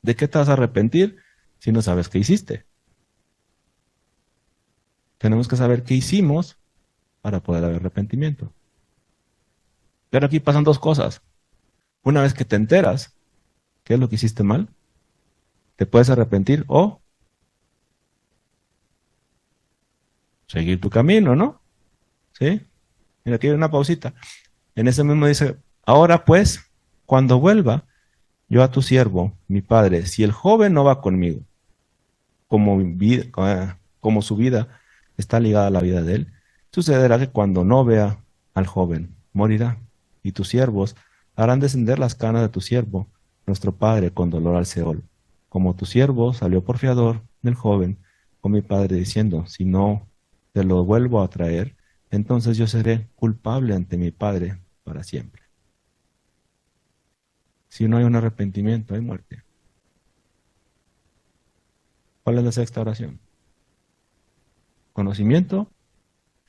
¿De qué te vas a arrepentir si no sabes qué hiciste? Tenemos que saber qué hicimos para poder haber arrepentimiento. Pero aquí pasan 2 cosas. Una vez que te enteras qué es lo que hiciste mal, te puedes arrepentir o seguir tu camino, ¿no? ¿Sí? Mira, aquí hay una pausita. En ese mismo dice, ahora pues, cuando vuelva yo a tu siervo, mi padre, si el joven no va conmigo, como su vida está ligada a la vida de él, sucederá que cuando no vea al joven, morirá, y tus siervos harán descender las canas de tu siervo, nuestro padre, con dolor al Seol. Como tu siervo salió por fiador del joven, con mi padre diciendo, si no te lo vuelvo a traer, entonces yo seré culpable ante mi padre para siempre. Si no hay un arrepentimiento, hay muerte. ¿Cuál es la sexta oración? Conocimiento,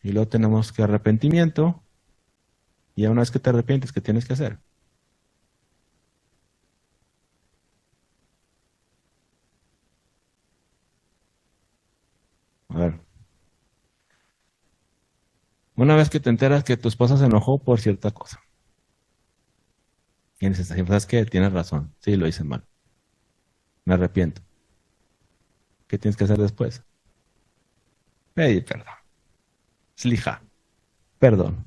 y luego tenemos que arrepentimiento, y una vez que te arrepientes, ¿qué tienes que hacer? A ver. Una vez que te enteras que tu esposa se enojó por cierta cosa, y dices, ¿sabes qué? Tienes razón, sí, lo hice mal, me arrepiento. ¿Qué tienes que hacer después? Pedir perdón. Slija, perdón.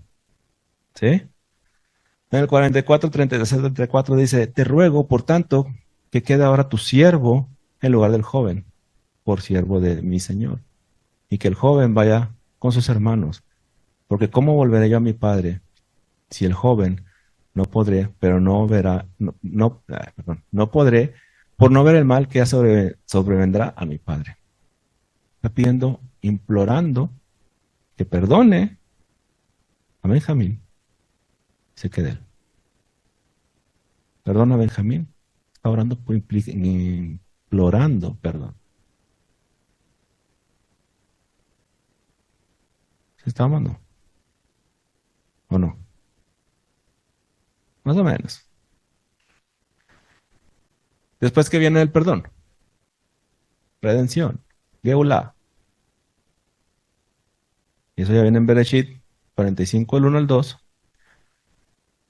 ¿Sí? En el 44, 33, 34 dice, te ruego, por tanto, que quede ahora tu siervo en lugar del joven, por siervo de mi Señor, y que el joven vaya con sus hermanos, porque ¿cómo volveré yo a mi padre si el joven no podré, pero no verá, no podré por no ver el mal que ya sobrevendrá a mi padre? Está pidiendo, implorando que perdone a Benjamín, se quede él. Perdona a Benjamín, está orando por implorando perdón. ¿Se está amando? ¿O no? Más o menos. Después que viene el perdón, redención, Geulah. Y eso ya viene en Bereshit 45, el 1 al 2.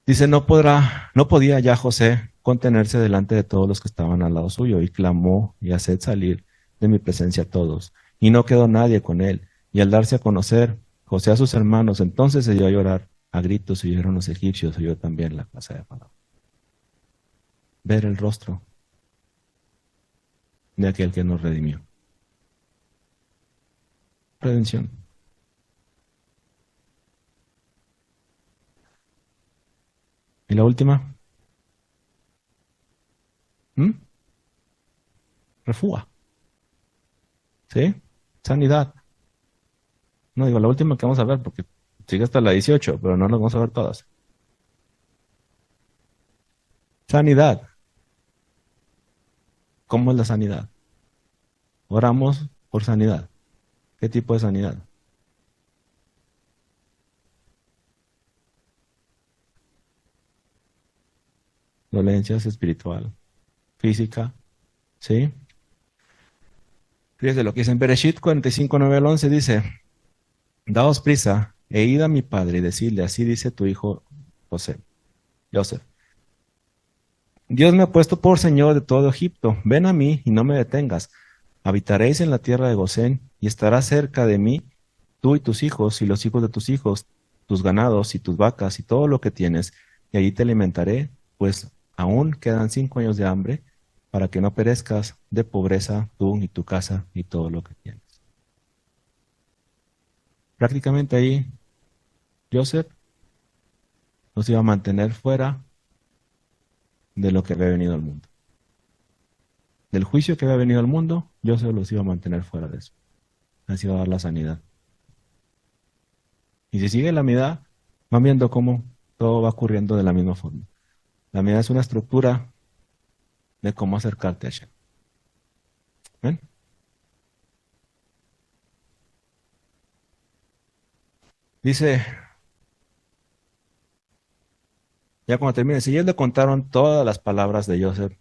Dice, no podía ya José contenerse delante de todos los que estaban al lado suyo, y clamó y haced salir de mi presencia a todos. Y no quedó nadie con él. Y al darse a conocer José a sus hermanos, entonces se dio a llorar a gritos, y oyeron los egipcios, oyó también la casa de Faraón. Ver el rostro de aquel que nos redimió. Redención. ¿Y la última? ¿Mm? Refúa. ¿Sí? Sanidad. No digo la última que vamos a ver porque sigue hasta la 18, pero no las vamos a ver todas. Sanidad. ¿Cómo es la sanidad? Oramos por sanidad. ¿Qué tipo de sanidad? Dolencias espiritual, física, ¿sí? Fíjese lo que dice en Bereshit 45, 9 al 11, dice, daos prisa e id a mi padre y decidle, así dice tu hijo José, Joseph. Dios me ha puesto por señor de todo Egipto. Ven a mí y no me detengas. Habitaréis en la tierra de Gosén y estarás cerca de mí, tú y tus hijos y los hijos de tus hijos, tus ganados y tus vacas y todo lo que tienes, y allí te alimentaré, pues aún quedan 5 años de hambre, para que no perezcas de pobreza tú y tu casa y todo lo que tienes. Prácticamente ahí Joseph nos iba a mantener fuera de lo que había venido al mundo. Del juicio que había venido al mundo, Joseph los iba a mantener fuera de eso. Les iba a dar la sanidad. Y si sigue la mitad, van viendo cómo todo va ocurriendo de la misma forma. La mitad es una estructura de cómo acercarte a Hashem. ¿Ven? Dice, ya cuando termine, si ellos le contaron todas las palabras de Joseph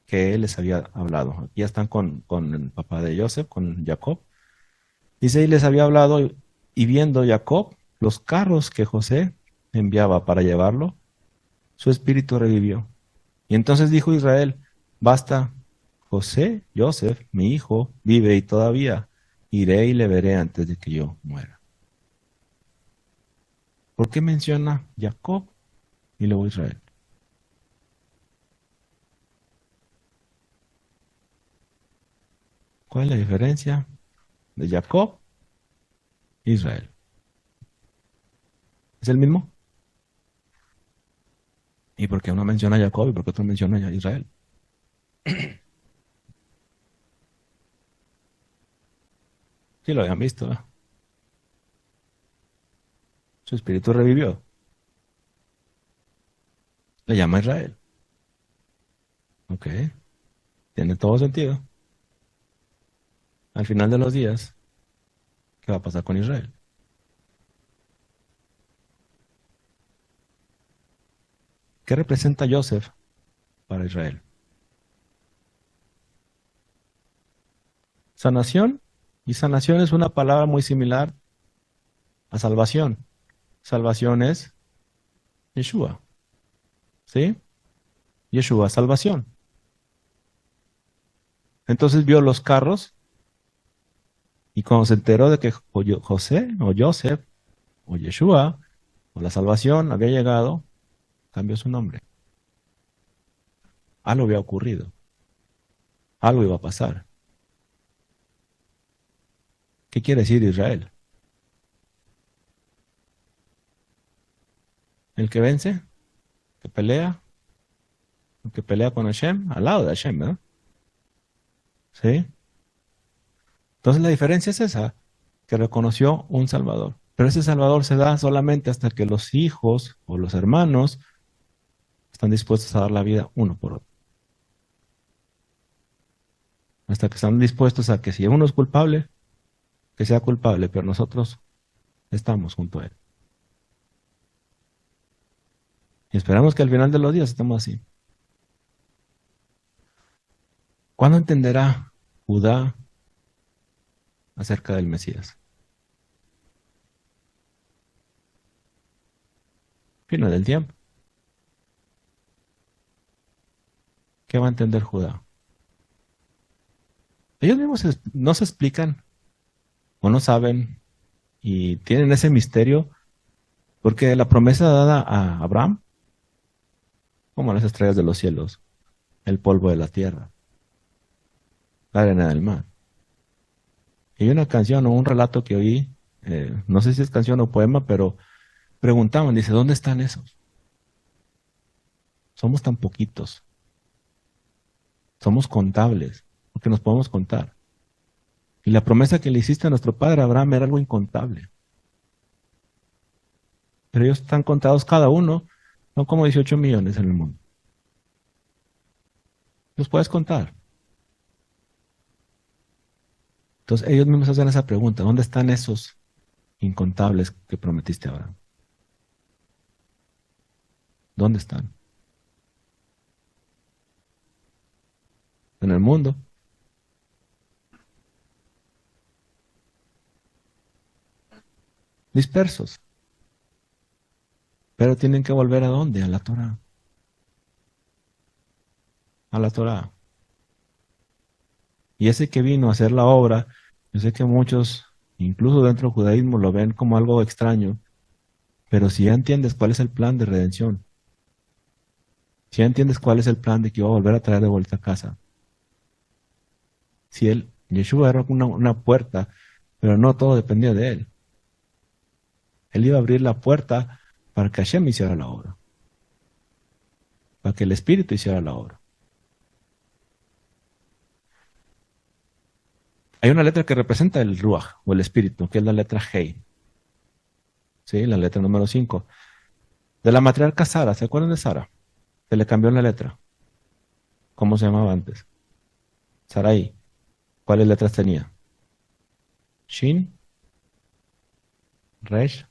que él les había hablado. Aquí ya están con el papá de Joseph, con Jacob. Dice, y les había hablado y viendo Jacob los carros que José enviaba para llevarlo, su espíritu revivió. Y entonces dijo Israel, basta, José, Joseph, mi hijo, vive y todavía iré y le veré antes de que yo muera. ¿Por qué menciona Jacob y luego Israel? ¿Cuál es la diferencia de Jacob e Israel? ¿Es el mismo? ¿Y por qué uno menciona a Jacob y por qué otro menciona a Israel? Sí lo habían visto, ¿eh? Su espíritu revivió. Le llama a Israel. Ok, tiene todo sentido. Al final de los días, ¿qué va a pasar con Israel? ¿Qué representa Joseph para Israel? Sanación. Y sanación es una palabra muy similar a salvación. Salvación es Yeshua. ¿Sí? Yeshua, salvación. Entonces vio los carros y cuando se enteró de que José o Joseph o Yeshua o la salvación había llegado, cambió su nombre. Algo había ocurrido. Algo iba a pasar. ¿Qué quiere decir Israel? El que vence, el que pelea con Hashem, al lado de Hashem, ¿verdad? ¿Sí? Entonces la diferencia es esa, que reconoció un Salvador. Pero ese Salvador se da solamente hasta que los hijos o los hermanos están dispuestos a dar la vida uno por otro. Hasta que están dispuestos a que si uno es culpable, que sea culpable, pero nosotros estamos junto a él. Y esperamos que al final de los días estemos así. ¿Cuándo entenderá Judá acerca del Mesías? Final del tiempo. ¿Qué va a entender Judá? Ellos mismos no se explican o no saben y tienen ese misterio porque la promesa dada a Abraham, como las estrellas de los cielos, el polvo de la tierra. la arena del mar. Y hay una canción o un relato que oí, no sé si es canción o poema, pero preguntaban, dice, ¿dónde están esos? Somos tan poquitos, somos contables, porque nos podemos contar. Y la promesa que le hiciste a nuestro padre Abraham era algo incontable. Pero ellos están contados cada uno, son como 18 millones en el mundo. Los puedes contar. Entonces ellos mismos hacen esa pregunta, ¿dónde están esos incontables que prometiste a Abraham? ¿Dónde están? En el mundo. Dispersos. Pero tienen que volver ¿a dónde? A la Torah. A la Torah. Y ese que vino a hacer la obra, yo sé que muchos, incluso dentro del judaísmo, lo ven como algo extraño, pero si ya entiendes cuál es el plan de redención, si ya entiendes cuál es el plan de que iba a volver a traer de vuelta a casa, si él, Yeshua era una puerta, pero no todo dependía de él. Él iba a abrir la puerta para que Hashem hiciera la obra, para que el Espíritu hiciera la obra. Hay una letra que representa el Ruach, o el Espíritu, que es la letra Hei, ¿sí? La letra número 5. De la matriarca Sara, ¿se acuerdan de Sara? Se le cambió la letra. ¿Cómo se llamaba antes? Sarai. ¿Cuáles letras tenía? Shin, Resh,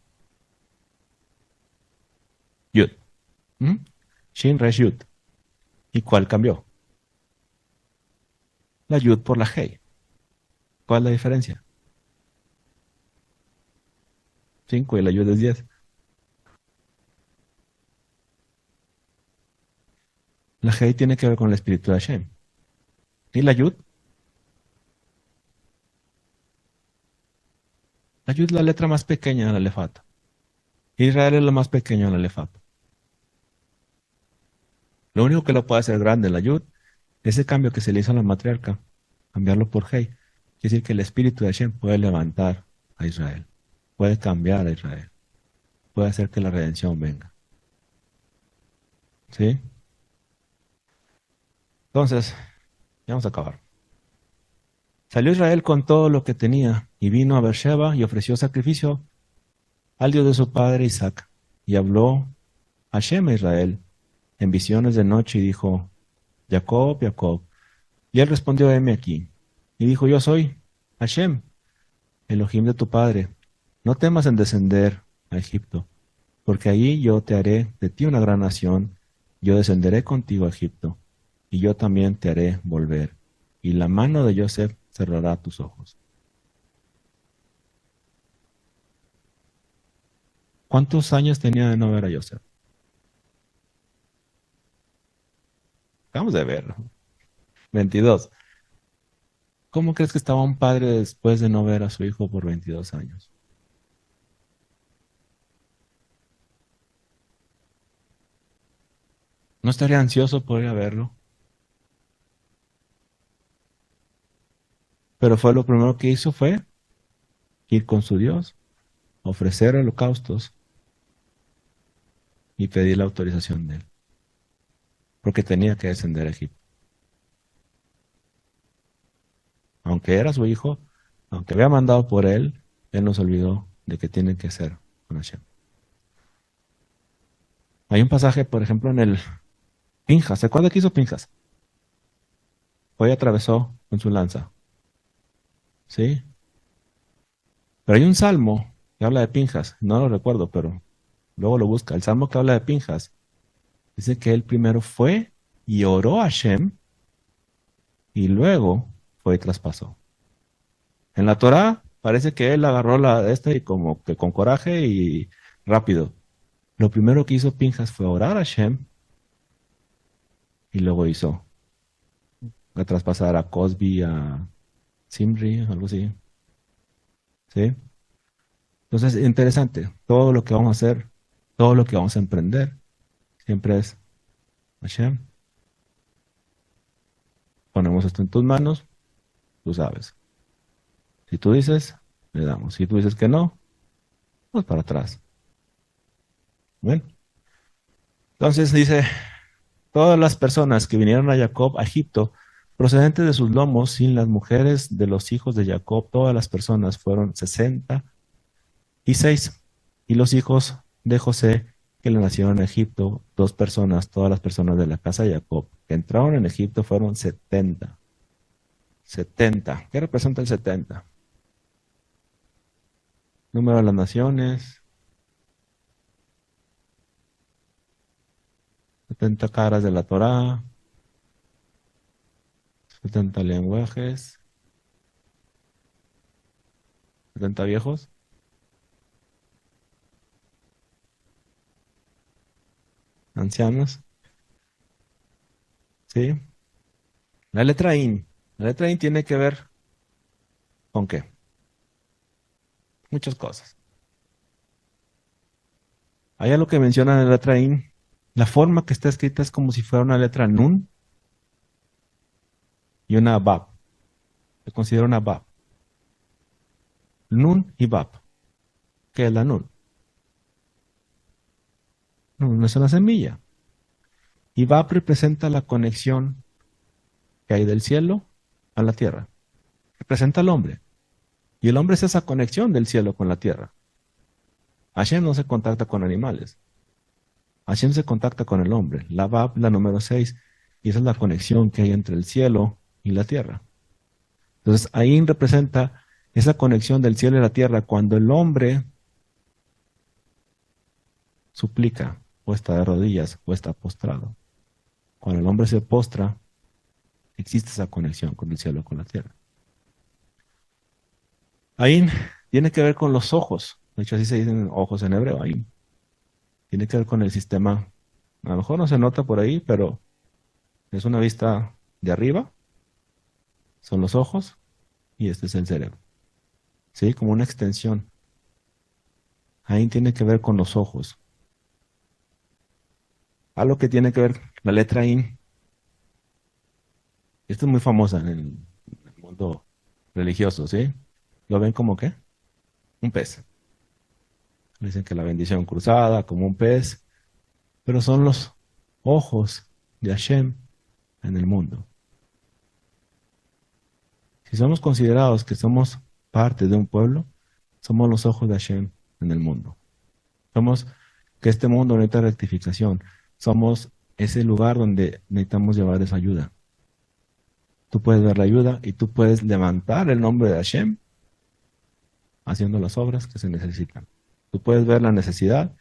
Yud. ¿Mm? Shin, Resh, Yud. ¿Y cuál cambió? La Yud por la Hei. ¿Cuál es la diferencia? 5 y la Yud es 10. La Hei tiene que ver con el espíritu de Hashem. ¿Y la Yud? La Yud es la letra más pequeña de la Alefat. Israel es lo más pequeño de la Alefat. Lo único que lo puede hacer grande la Yud, ese cambio que se le hizo a la matriarca, cambiarlo por Hei. Quiere decir que el espíritu de Hashem puede levantar a Israel, puede cambiar a Israel, puede hacer que la redención venga. ¿Sí? Entonces, ya vamos a acabar. Salió Israel con todo lo que tenía y vino a Beersheba y ofreció sacrificio al Dios de su padre Isaac. Y habló Hashem a Israel en visiones de noche y dijo, Jacob, Jacob. Y él respondió, heme aquí. Y dijo, yo soy Hashem, Elohim de tu padre. No temas en descender a Egipto, porque allí yo te haré de ti una gran nación. Yo descenderé contigo a Egipto, y yo también te haré volver. Y la mano de Joseph cerrará tus ojos. ¿Cuántos años tenía de no ver a Joseph? Acabamos de ver, 22. ¿Cómo crees que estaba un padre después de no ver a su hijo por 22 años? ¿No estaría ansioso por ir a verlo? Pero fue lo primero que hizo fue ir con su Dios, ofrecer holocaustos y pedir la autorización de él, porque tenía que descender a Egipto. Aunque era su hijo, aunque había mandado por él, él no se olvidó de que tiene que ser con Hashem. Hay un pasaje, por ejemplo, en el Pinjas. ¿Se acuerda qué hizo Pinjas? Hoy atravesó con su lanza. ¿Sí? Pero hay un salmo que habla de Pinjas. No lo recuerdo, pero luego lo busca. El salmo que habla de Pinjas dice que él primero fue y oró a Hashem y luego fue y traspasó. En la Torá parece que él agarró la esta y como que con coraje y rápido. Lo primero que hizo Pinjas fue orar a Hashem y luego hizo a traspasar a Cosby, a Simri, algo así. ¿Sí? Entonces, interesante. Todo lo que vamos a hacer, todo lo que vamos a emprender, siempre es Hashem. Ponemos esto en tus manos tú sabes. Si tú dices, le damos. Si tú dices que no, pues para atrás. Bueno, entonces dice, todas las personas que vinieron a Jacob a Egipto, procedentes de sus lomos, sin las mujeres de los hijos de Jacob, todas las personas fueron 66. Y los hijos de José que le nacieron en Egipto, 2 personas, todas las personas de la casa de Jacob que entraron en Egipto fueron 70. 70. ¿Qué representa el 70? Número de las naciones, 70 caras de la Torá, 70 lenguajes, 70 viejos, ancianos, ¿sí? La letra IN. La letra IN tiene que ver con qué? Muchas cosas. Allá lo que menciona la letra IN, la forma que está escrita es como si fuera una letra Nun y una Bab. Se considera una Bab. Nun y Bab. ¿Qué es la Nun? Nun es una semilla. Y Bab representa la conexión que hay del cielo a la tierra. Representa al hombre. Y el hombre es esa conexión del cielo con la tierra. Hashem no se contacta con animales. Hashem se contacta con el hombre. La Bab, la número 6. Y esa es la conexión que hay entre el cielo y la tierra. Entonces, ahí representa esa conexión del cielo y la tierra cuando el hombre suplica o está de rodillas o está postrado. Cuando el hombre se postra, existe esa conexión con el cielo y con la tierra. Ahí tiene que ver con los ojos. De hecho, así se dicen ojos en hebreo. Ahí tiene que ver con el sistema. A lo mejor no se nota por ahí, pero es una vista de arriba. Son los ojos y este es el cerebro. ¿Sí? Como una extensión. Ahí tiene que ver con los ojos. Algo que tiene que ver la letra IN. Esto es muy famosa en el mundo religioso, ¿sí? ¿Lo ven como qué? Un pez. Dicen que la bendición cruzada, como un pez, pero son los ojos de Hashem en el mundo. Si somos considerados que somos parte de un pueblo, somos los ojos de Hashem en el mundo. Somos que este mundo necesita rectificación. Somos ese lugar donde necesitamos llevar esa ayuda. Tú puedes ver la ayuda y tú puedes levantar el nombre de Hashem haciendo las obras que se necesitan. Tú puedes ver la necesidad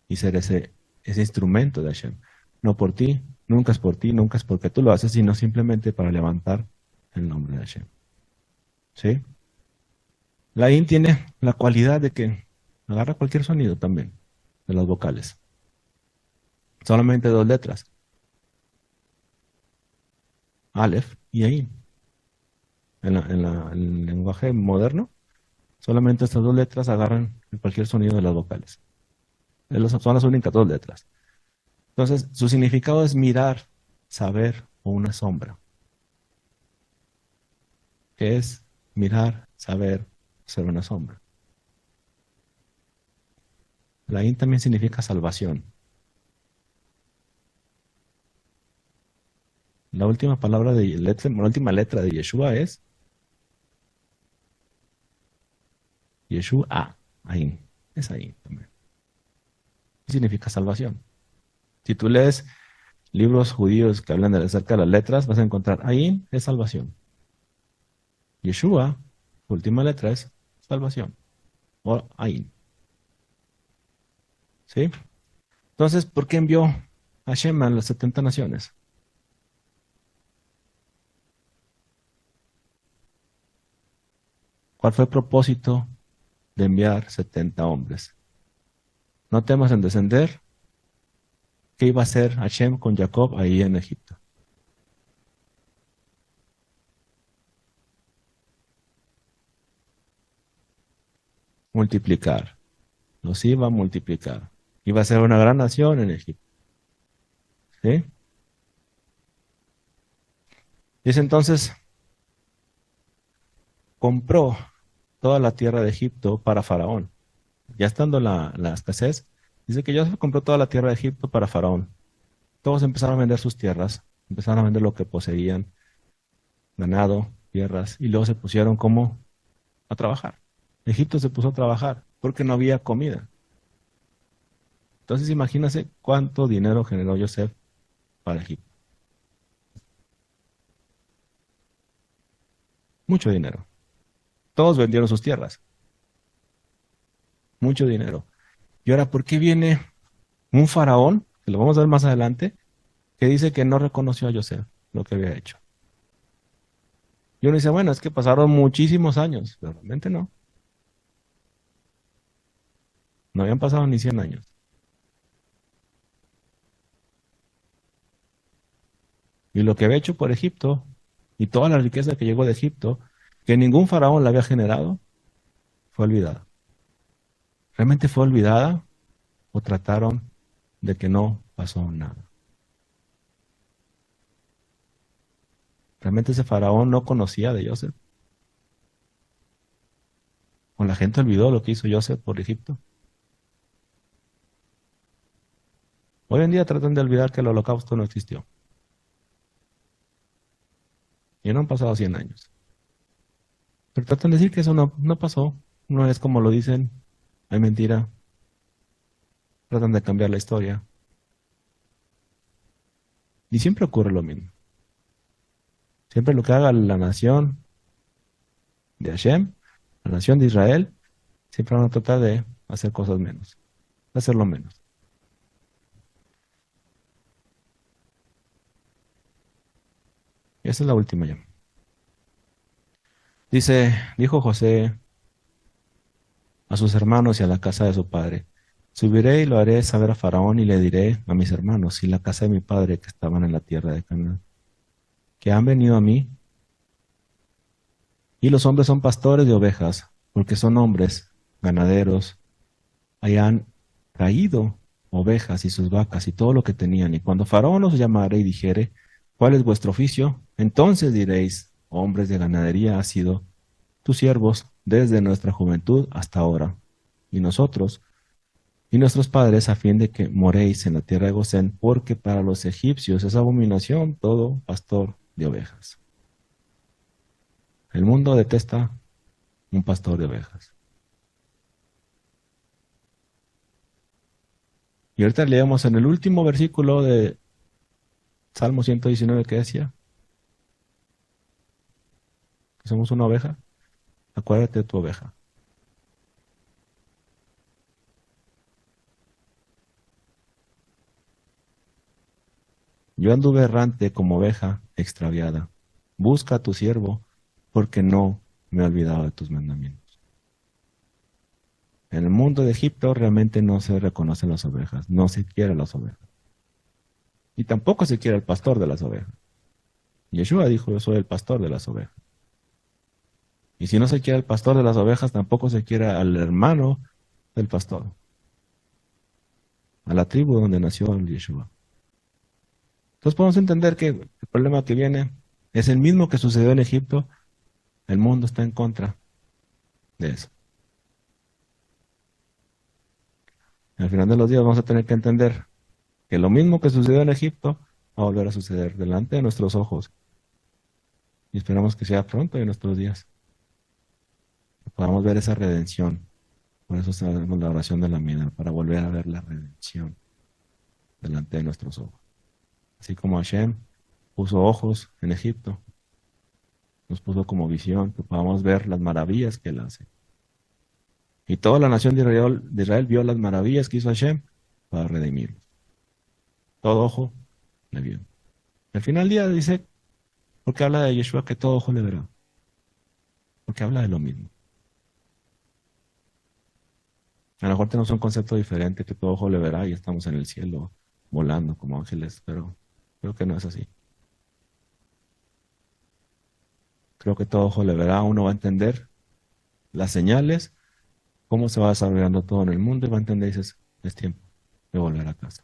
y ser ese instrumento de Hashem. No por ti, nunca es por ti, nunca es porque tú lo haces, sino simplemente para levantar el nombre de Hashem. ¿Sí? La IN tiene la cualidad de que agarra cualquier sonido también de las vocales. Solamente 2 letras. Aleph y Ain. En el lenguaje moderno, solamente estas 2 letras agarran cualquier sonido de las vocales. Son las únicas 2 letras. Entonces, su significado es mirar, saber o una sombra. ¿Qué es mirar, saber, ser una sombra? La In también significa salvación. La última palabra de letra, la última letra de Yeshua es Yeshua, Ain. Es Ain también. Significa salvación. Si tú lees libros judíos que hablan acerca de las letras, vas a encontrar Ain es salvación. Yeshua, su última letra es salvación. O Ain. ¿Sí? Entonces, ¿por qué envió Hashem a las 70 naciones? ¿Cuál fue el propósito de enviar 70 hombres? No temas en descender. ¿Qué iba a hacer Hashem con Jacob ahí en Egipto? Multiplicar. Los iba a multiplicar. Iba a ser una gran nación en Egipto. ¿Sí? Dice entonces, compró toda la tierra de Egipto para Faraón. Ya estando la escasez, dice que Joseph compró toda la tierra de Egipto para Faraón. Todos empezaron a vender sus tierras, empezaron a vender lo que poseían, ganado, tierras, y luego se pusieron como a trabajar. Egipto se puso a trabajar porque no había comida. Entonces imagínense cuánto dinero generó Joseph para Egipto. Mucho dinero. Todos vendieron sus tierras. Mucho dinero. Y ahora, ¿por qué viene un faraón, que lo vamos a ver más adelante, que dice que no reconoció a Joseph lo que había hecho? Y uno dice, bueno, es que pasaron muchísimos años, pero realmente no. No habían pasado ni 100 años. Y lo que había hecho por Egipto, y toda la riqueza que llegó de Egipto, que ningún faraón la había generado, fue olvidada. ¿Realmente fue olvidada o trataron de que no pasó nada? ¿Realmente ese faraón no conocía de Joseph? ¿O la gente olvidó lo que hizo Joseph por Egipto? Hoy en día tratan de olvidar que el holocausto no existió. Y no han pasado 100 años. Pero tratan de decir que eso no pasó. No es como lo dicen. Hay mentira. Tratan de cambiar la historia. Y siempre ocurre lo mismo. Siempre lo que haga la nación de Hashem, la nación de Israel, siempre van a tratar de hacer cosas menos. De hacerlo menos. Y esa es la última ya. Dijo José a sus hermanos y a la casa de su padre: subiré y lo haré saber a Faraón y le diré a mis hermanos y la casa de mi padre que estaban en la tierra de Canaán, que han venido a mí, y los hombres son pastores de ovejas, porque son hombres, ganaderos, hayan traído ovejas y sus vacas y todo lo que tenían. Y cuando Faraón os llamare y dijere, ¿cuál es vuestro oficio? Entonces diréis, hombres de ganadería ha sido tus siervos desde nuestra juventud hasta ahora. Y nosotros y nuestros padres a fin de que moréis en la tierra de Gosén, porque para los egipcios es abominación todo pastor de ovejas. El mundo detesta un pastor de ovejas. Y ahorita leemos en el último versículo de Salmo 119 que decía que somos una oveja. Acuérdate de tu oveja. Yo anduve errante como oveja extraviada. Busca a tu siervo, porque no me he olvidado de tus mandamientos. En el mundo de Egipto realmente no se reconocen las ovejas, no se quiere las ovejas. Y tampoco se quiere el pastor de las ovejas. Yeshua dijo, yo soy el pastor de las ovejas. Y si no se quiere el pastor de las ovejas, tampoco se quiere al hermano del pastor, a la tribu donde nació el Yeshua. Entonces podemos entender que el problema que viene es el mismo que sucedió en Egipto. El mundo está en contra de eso. Al final de los días vamos a tener que entender que lo mismo que sucedió en Egipto va a volver a suceder delante de nuestros ojos. Y esperamos que sea pronto en nuestros días. Que podamos ver esa redención. Por eso hacemos la oración de la mina, para volver a ver la redención delante de nuestros ojos. Así como Hashem puso ojos en Egipto, nos puso como visión, que podamos ver las maravillas que Él hace. Y toda la nación de Israel vio las maravillas que hizo Hashem para redimirlos. Todo ojo le vio. Al final del día dice, porque habla de Yeshua, que todo ojo le verá. Porque habla de lo mismo. A lo mejor tenemos un concepto diferente, que todo ojo le verá y estamos en el cielo volando como ángeles, pero creo que no es así. Creo que todo ojo le verá, uno va a entender las señales, cómo se va desarrollando todo en el mundo y va a entender y dices, es tiempo de volver a casa.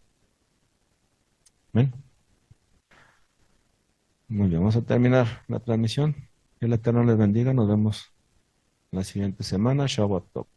¿Ven? Muy bien, vamos a terminar la transmisión. Que el Eterno les bendiga, nos vemos la siguiente semana, Shabbat Tov.